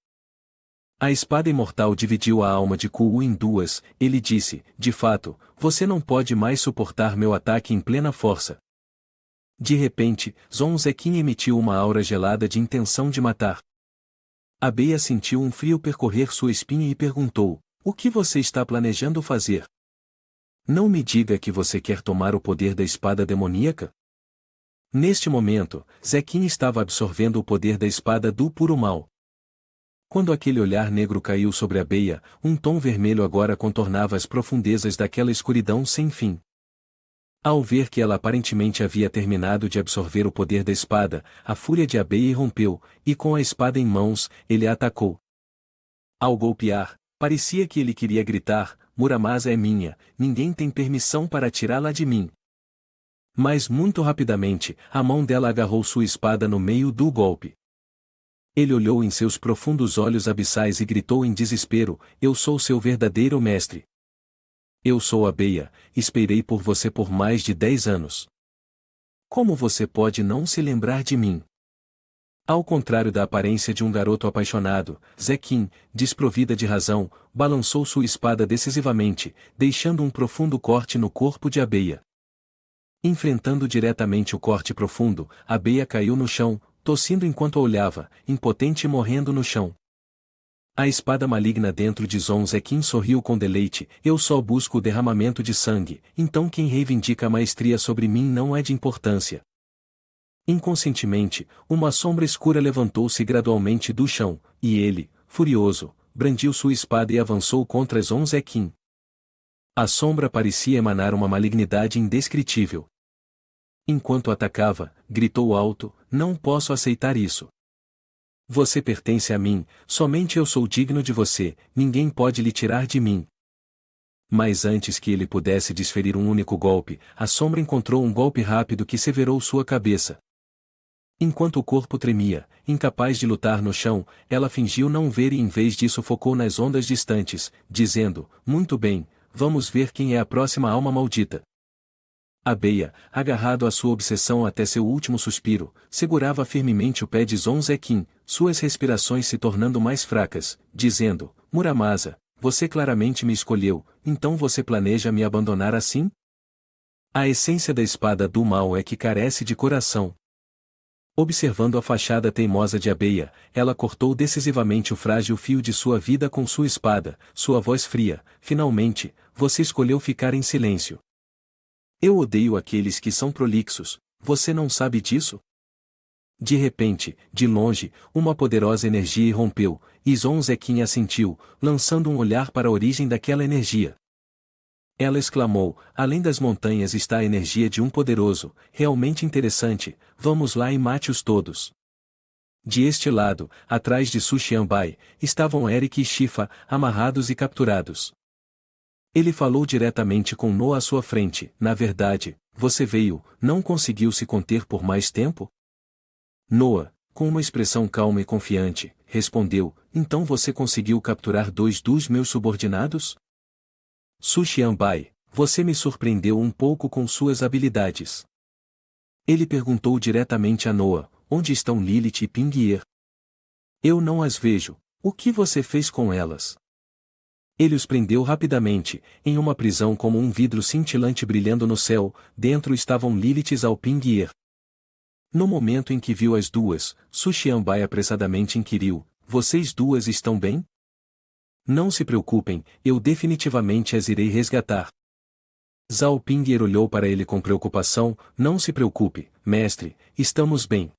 A espada imortal dividiu a alma de Ku em duas, ele disse, de fato, você não pode mais suportar meu ataque em plena força. De repente, Zhong Zeqin emitiu uma aura gelada de intenção de matar. Abeia sentiu um frio percorrer sua espinha e perguntou, o que você está planejando fazer? Não me diga que você quer tomar o poder da espada demoníaca? Neste momento, Zeqin estava absorvendo o poder da espada do puro mal. Quando aquele olhar negro caiu sobre Abeia, um tom vermelho agora contornava as profundezas daquela escuridão sem fim. Ao ver que ela aparentemente havia terminado de absorver o poder da espada, a fúria de Abeia irrompeu, e com a espada em mãos, ele a atacou. Ao golpear, parecia que ele queria gritar, Muramasa é minha, ninguém tem permissão para tirá-la de mim. Mas muito rapidamente, a mão dela agarrou sua espada no meio do golpe. Ele olhou em seus profundos olhos abissais e gritou em desespero, eu sou seu verdadeiro mestre. Eu sou Abeia, esperei por você por mais de 10 anos. Como você pode não se lembrar de mim? Ao contrário da aparência de um garoto apaixonado, Zeqin, desprovida de razão, balançou sua espada decisivamente, deixando um profundo corte no corpo de Abeia. Enfrentando diretamente o corte profundo, Abeia caiu no chão, tossindo enquanto a olhava, impotente e morrendo no chão. A espada maligna dentro de Zhong Zeqin sorriu com deleite, eu só busco o derramamento de sangue, então quem reivindica a maestria sobre mim não é de importância. Inconscientemente, uma sombra escura levantou-se gradualmente do chão, e ele, furioso, brandiu sua espada e avançou contra Zhong Zeqin. A sombra parecia emanar uma malignidade indescritível. Enquanto atacava, gritou alto, não posso aceitar isso. Você pertence a mim, somente eu sou digno de você, ninguém pode lhe tirar de mim. Mas antes que ele pudesse desferir um único golpe, a sombra encontrou um golpe rápido que severou sua cabeça. Enquanto o corpo tremia, incapaz de lutar no chão, ela fingiu não ver e em vez disso focou nas ondas distantes, dizendo, muito bem, vamos ver quem é a próxima alma maldita. Abeia, agarrado à sua obsessão até seu último suspiro, segurava firmemente o pé de Zonzekin, suas respirações se tornando mais fracas, dizendo, Muramasa, você claramente me escolheu, então você planeja me abandonar assim? A essência da espada do mal é que carece de coração. Observando a fachada teimosa de Abeia, ela cortou decisivamente o frágil fio de sua vida com sua espada, sua voz fria, finalmente, você escolheu ficar em silêncio. Eu odeio aqueles que são prolixos, você não sabe disso? De repente, de longe, uma poderosa energia irrompeu, e Zonzekin assentiu, lançando um olhar para a origem daquela energia. Ela exclamou, além das montanhas está a energia de um poderoso, realmente interessante, vamos lá e mate-os todos. De este lado, atrás de Su Xianbai, estavam Eric e Shifa, amarrados e capturados. Ele falou diretamente com Noa à sua frente, na verdade, você veio, não conseguiu se conter por mais tempo? Noa, com uma expressão calma e confiante, respondeu, então você conseguiu capturar 2 dos meus subordinados? Su Xianbai, você me surpreendeu um pouco com suas habilidades. Ele perguntou diretamente a Noa, onde estão Lilith e Pingir? Eu não as vejo, o que você fez com elas? Ele os prendeu rapidamente, em uma prisão como um vidro cintilante brilhando no céu, dentro estavam Lilith e Pingir. No momento em que viu as duas, Su Xianbai apressadamente inquiriu, vocês duas estão bem? Não se preocupem, eu definitivamente as irei resgatar. Zhao Pingir olhou para ele com preocupação, não se preocupe, mestre, estamos bem.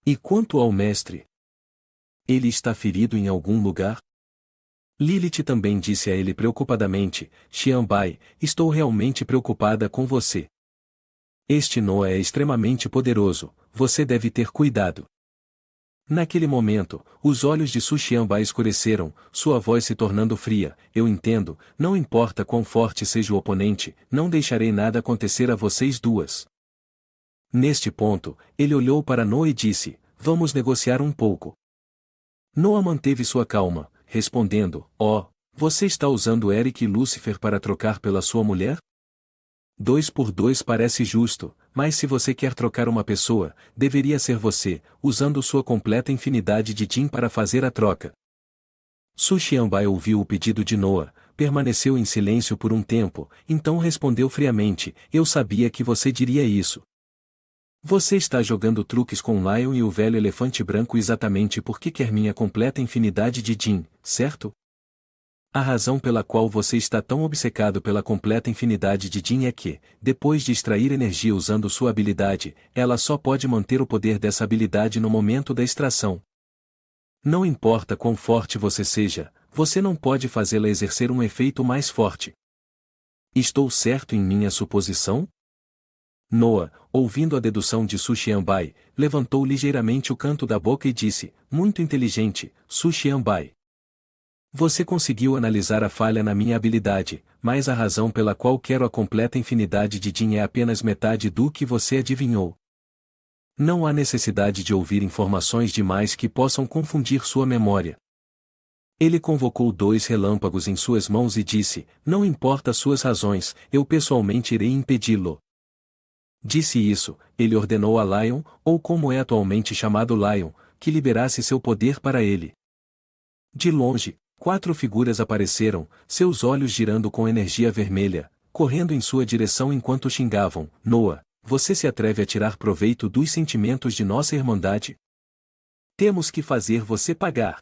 E quanto ao mestre? Ele está ferido em algum lugar? Lilith também disse a ele preocupadamente, Xianbai, estou realmente preocupada com você. Este Noa é extremamente poderoso, você deve ter cuidado. Naquele momento, os olhos de Su Xianbai escureceram, sua voz se tornando fria, eu entendo, não importa quão forte seja o oponente, não deixarei nada acontecer a vocês duas. Neste ponto, ele olhou para Noa e disse, vamos negociar um pouco. Noa manteve sua calma, respondendo, você está usando Eric e Lúcifer para trocar pela sua mulher? 2 por 2 parece justo, mas se você quer trocar uma pessoa, deveria ser você, usando sua completa infinidade de Jin para fazer a troca. Su Xianbai ouviu o pedido de Noa, permaneceu em silêncio por um tempo, então respondeu friamente, eu sabia que você diria isso. Você está jogando truques com Lion e o velho elefante branco exatamente porque quer minha completa infinidade de Jin, certo? A razão pela qual você está tão obcecado pela completa infinidade de Jin é que, depois de extrair energia usando sua habilidade, ela só pode manter o poder dessa habilidade no momento da extração. Não importa quão forte você seja, você não pode fazê-la exercer um efeito mais forte. Estou certo em minha suposição? Noa, ouvindo a dedução de Su Xianbai, levantou ligeiramente o canto da boca e disse, muito inteligente, Su Xianbai. Você conseguiu analisar a falha na minha habilidade, mas a razão pela qual quero a completa infinidade de Jin é apenas metade do que você adivinhou. Não há necessidade de ouvir informações demais que possam confundir sua memória. Ele convocou 2 relâmpagos em suas mãos e disse, não importa suas razões, eu pessoalmente irei impedi-lo. Disse isso, ele ordenou a Lion, ou como é atualmente chamado Lion, que liberasse seu poder para ele. De longe, 4 figuras apareceram, seus olhos girando com energia vermelha, correndo em sua direção enquanto xingavam, Noa, você se atreve a tirar proveito dos sentimentos de nossa irmandade? Temos que fazer você pagar.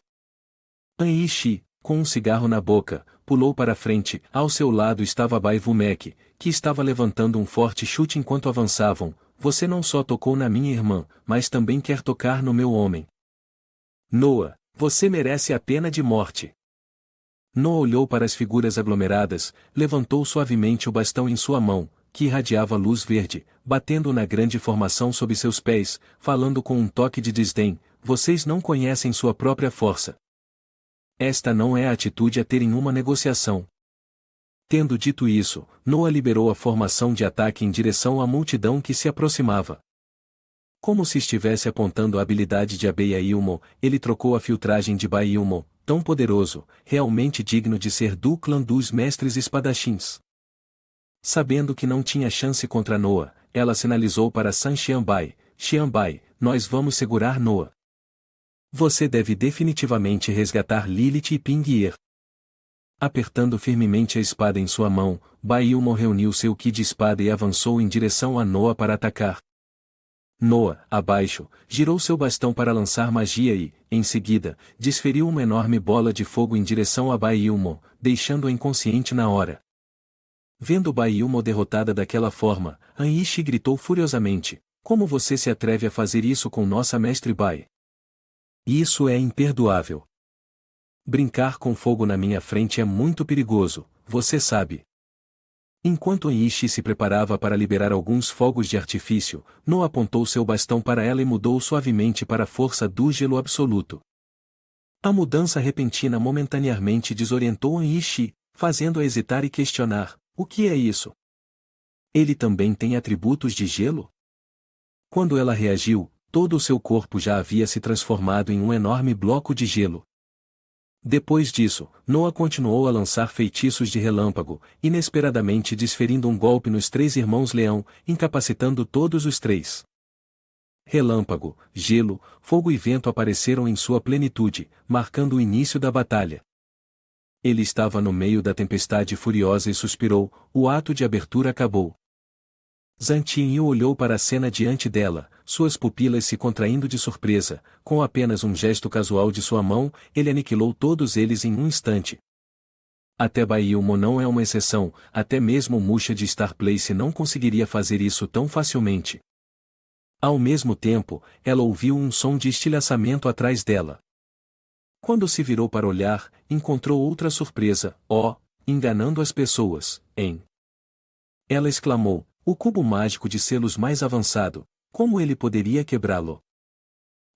An Shi, com um cigarro na boca, pulou para frente, ao seu lado estava Bai Vumek, que estava levantando um forte chute enquanto avançavam, você não só tocou na minha irmã, mas também quer tocar no meu homem. Noa, você merece a pena de morte. Noa olhou para as figuras aglomeradas, levantou suavemente o bastão em sua mão, que irradiava luz verde, batendo na grande formação sob seus pés, falando com um toque de desdém, vocês não conhecem sua própria força. Esta não é a atitude a ter em uma negociação. Tendo dito isso, Noa liberou a formação de ataque em direção à multidão que se aproximava. Como se estivesse apontando a habilidade de Abeilmo, ele trocou a filtragem de Bailmo, tão poderoso, realmente digno de ser do clã dos mestres espadachins. Sabendo que não tinha chance contra Noa, ela sinalizou para San Xianbai: Xianbai, nós vamos segurar Noa. Você deve definitivamente resgatar Lilith e Pingir. Apertando firmemente a espada em sua mão, Bailmo reuniu seu ki de espada e avançou em direção a Noa para atacar. Noa, abaixo, girou seu bastão para lançar magia e, em seguida, desferiu uma enorme bola de fogo em direção a Bailmo, deixando-a inconsciente na hora. Vendo Bailmo derrotada daquela forma, Anishi gritou furiosamente: Como você se atreve a fazer isso com nossa mestre Bai? Isso é imperdoável. Brincar com fogo na minha frente é muito perigoso, você sabe. Enquanto Anishi se preparava para liberar alguns fogos de artifício, Noa apontou seu bastão para ela e mudou suavemente para a força do gelo absoluto. A mudança repentina momentaneamente desorientou Anishi, fazendo-a hesitar e questionar: o que é isso? Ele também tem atributos de gelo? Quando ela reagiu, todo o seu corpo já havia se transformado em um enorme bloco de gelo. Depois disso, Noa continuou a lançar feitiços de relâmpago, inesperadamente desferindo um golpe nos três irmãos leão, incapacitando todos os três. Relâmpago, gelo, fogo e vento apareceram em sua plenitude, marcando o início da batalha. Ele estava no meio da tempestade furiosa e suspirou: o ato de abertura acabou. Zantinho olhou para a cena diante dela, suas pupilas se contraindo de surpresa. Com apenas um gesto casual de sua mão, ele aniquilou todos eles em um instante. Até Bailmo não é uma exceção, até mesmo Musha de Star Place não conseguiria fazer isso tão facilmente. Ao mesmo tempo, ela ouviu um som de estilhaçamento atrás dela. Quando se virou para olhar, encontrou outra surpresa: enganando as pessoas, hein? Ela exclamou: o cubo mágico de selos mais avançado, como ele poderia quebrá-lo?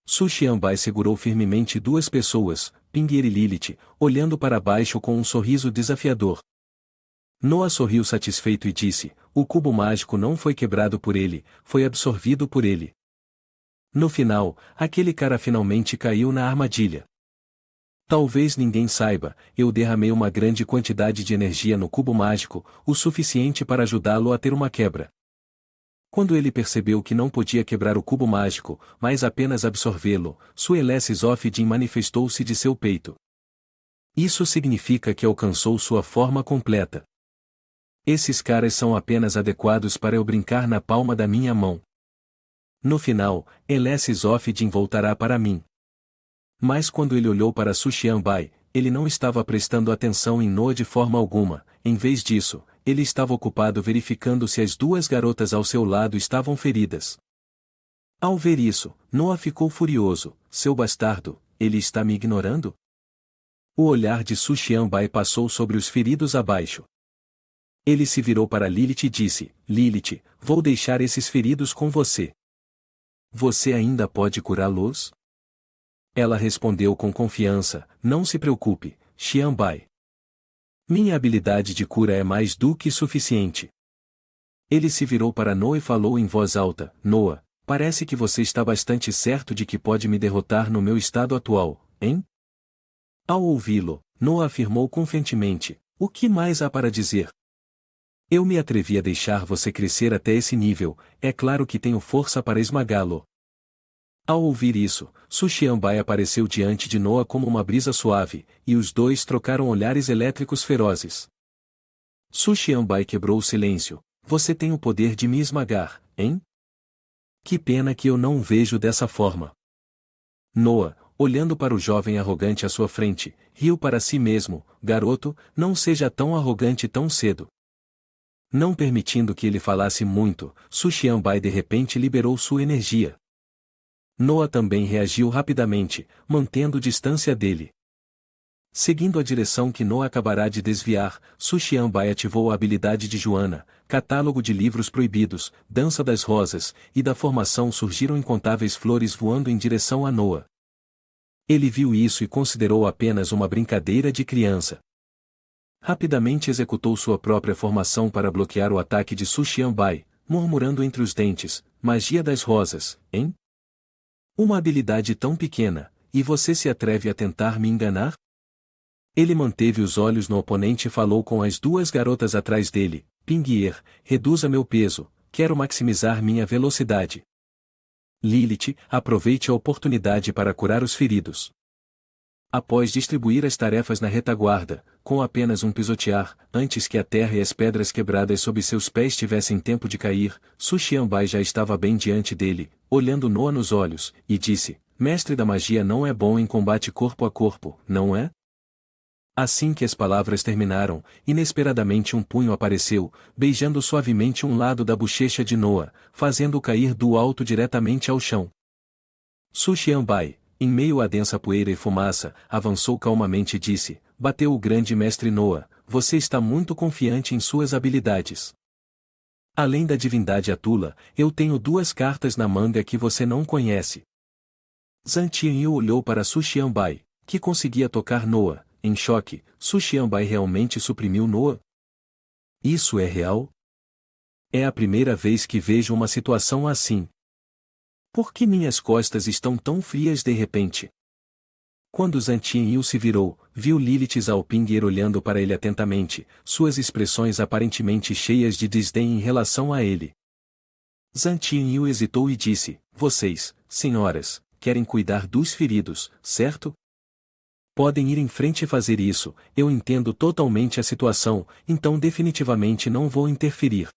Su Xianbai segurou firmemente duas pessoas, Pingir e Lilith, olhando para baixo com um sorriso desafiador. Noa sorriu satisfeito e disse: o cubo mágico não foi quebrado por ele, foi absorvido por ele. No final, aquele cara finalmente caiu na armadilha. Talvez ninguém saiba, eu derramei uma grande quantidade de energia no cubo mágico, o suficiente para ajudá-lo a ter uma quebra. Quando ele percebeu que não podia quebrar o cubo mágico, mas apenas absorvê-lo, Sueles Zofidin manifestou-se de seu peito. Isso significa que alcançou sua forma completa. Esses caras são apenas adequados para eu brincar na palma da minha mão. No final, Eles Zofidin voltará para mim. Mas quando ele olhou para Su Xianbai, ele não estava prestando atenção em Noa de forma alguma. Em vez disso, ele estava ocupado verificando se as duas garotas ao seu lado estavam feridas. Ao ver isso, Noa ficou furioso: seu bastardo, ele está me ignorando? O olhar de Su Xianbai passou sobre os feridos abaixo. Ele se virou para Lilith e disse: Lilith, vou deixar esses feridos com você. Você ainda pode curá-los? Ela respondeu com confiança: não se preocupe, Xianbai. Minha habilidade de cura é mais do que suficiente. Ele se virou para Noa e falou em voz alta: Noa, parece que você está bastante certo de que pode me derrotar no meu estado atual, hein? Ao ouvi-lo, Noa afirmou confiantemente: o que mais há para dizer? Eu me atrevi a deixar você crescer até esse nível, é claro que tenho força para esmagá-lo. Ao ouvir isso, Su Xianbai apareceu diante de Noa como uma brisa suave, e os dois trocaram olhares elétricos ferozes. Su Xianbai quebrou o silêncio: você tem o poder de me esmagar, hein? Que pena que eu não o vejo dessa forma. Noa, olhando para o jovem arrogante à sua frente, riu para si mesmo: garoto, não seja tão arrogante tão cedo. Não permitindo que ele falasse muito, Su Xianbai de repente liberou sua energia. Noa também reagiu rapidamente, mantendo distância dele. Seguindo a direção que Noa acabará de desviar, Su Xianbai ativou a habilidade de Joana, catálogo de livros proibidos, dança das rosas, e da formação surgiram incontáveis flores voando em direção a Noa. Ele viu isso e considerou apenas uma brincadeira de criança. Rapidamente executou sua própria formação para bloquear o ataque de Su Xianbai, murmurando entre os dentes, magia das rosas, hein? Uma habilidade tão pequena, e você se atreve a tentar me enganar? Ele manteve os olhos no oponente e falou com as duas garotas atrás dele, Pinguier, reduza meu peso, quero maximizar minha velocidade. Lilith, aproveite a oportunidade para curar os feridos. Após distribuir as tarefas na retaguarda, com apenas um pisotear, antes que a terra e as pedras quebradas sob seus pés tivessem tempo de cair, Su Xianbai já estava bem diante dele, olhando Noa nos olhos, e disse, Mestre da magia não é bom em combate corpo a corpo, não é? Assim que as palavras terminaram, inesperadamente um punho apareceu, beijando suavemente um lado da bochecha de Noa, fazendo-o cair do alto diretamente ao chão. Su Xianbai, em meio à densa poeira e fumaça, avançou calmamente e disse, bateu o grande mestre Noa, você está muito confiante em suas habilidades. Além da divindade Atula, eu tenho duas cartas na manga que você não conhece. Zhang Tianyu olhou para Su Xianbai, que conseguia tocar Noa, em choque, Su Xianbai realmente suprimiu Noa? Isso é real? É a primeira vez que vejo uma situação assim. Por que minhas costas estão tão frias de repente? Quando Zhang Tianyu se virou, viu Lilith Zhaopingir olhando para ele atentamente, suas expressões aparentemente cheias de desdém em relação a ele. Zhang Tianyu hesitou e disse, vocês, senhoras, querem cuidar dos feridos, certo? Podem ir em frente e fazer isso, eu entendo totalmente a situação, então definitivamente não vou interferir.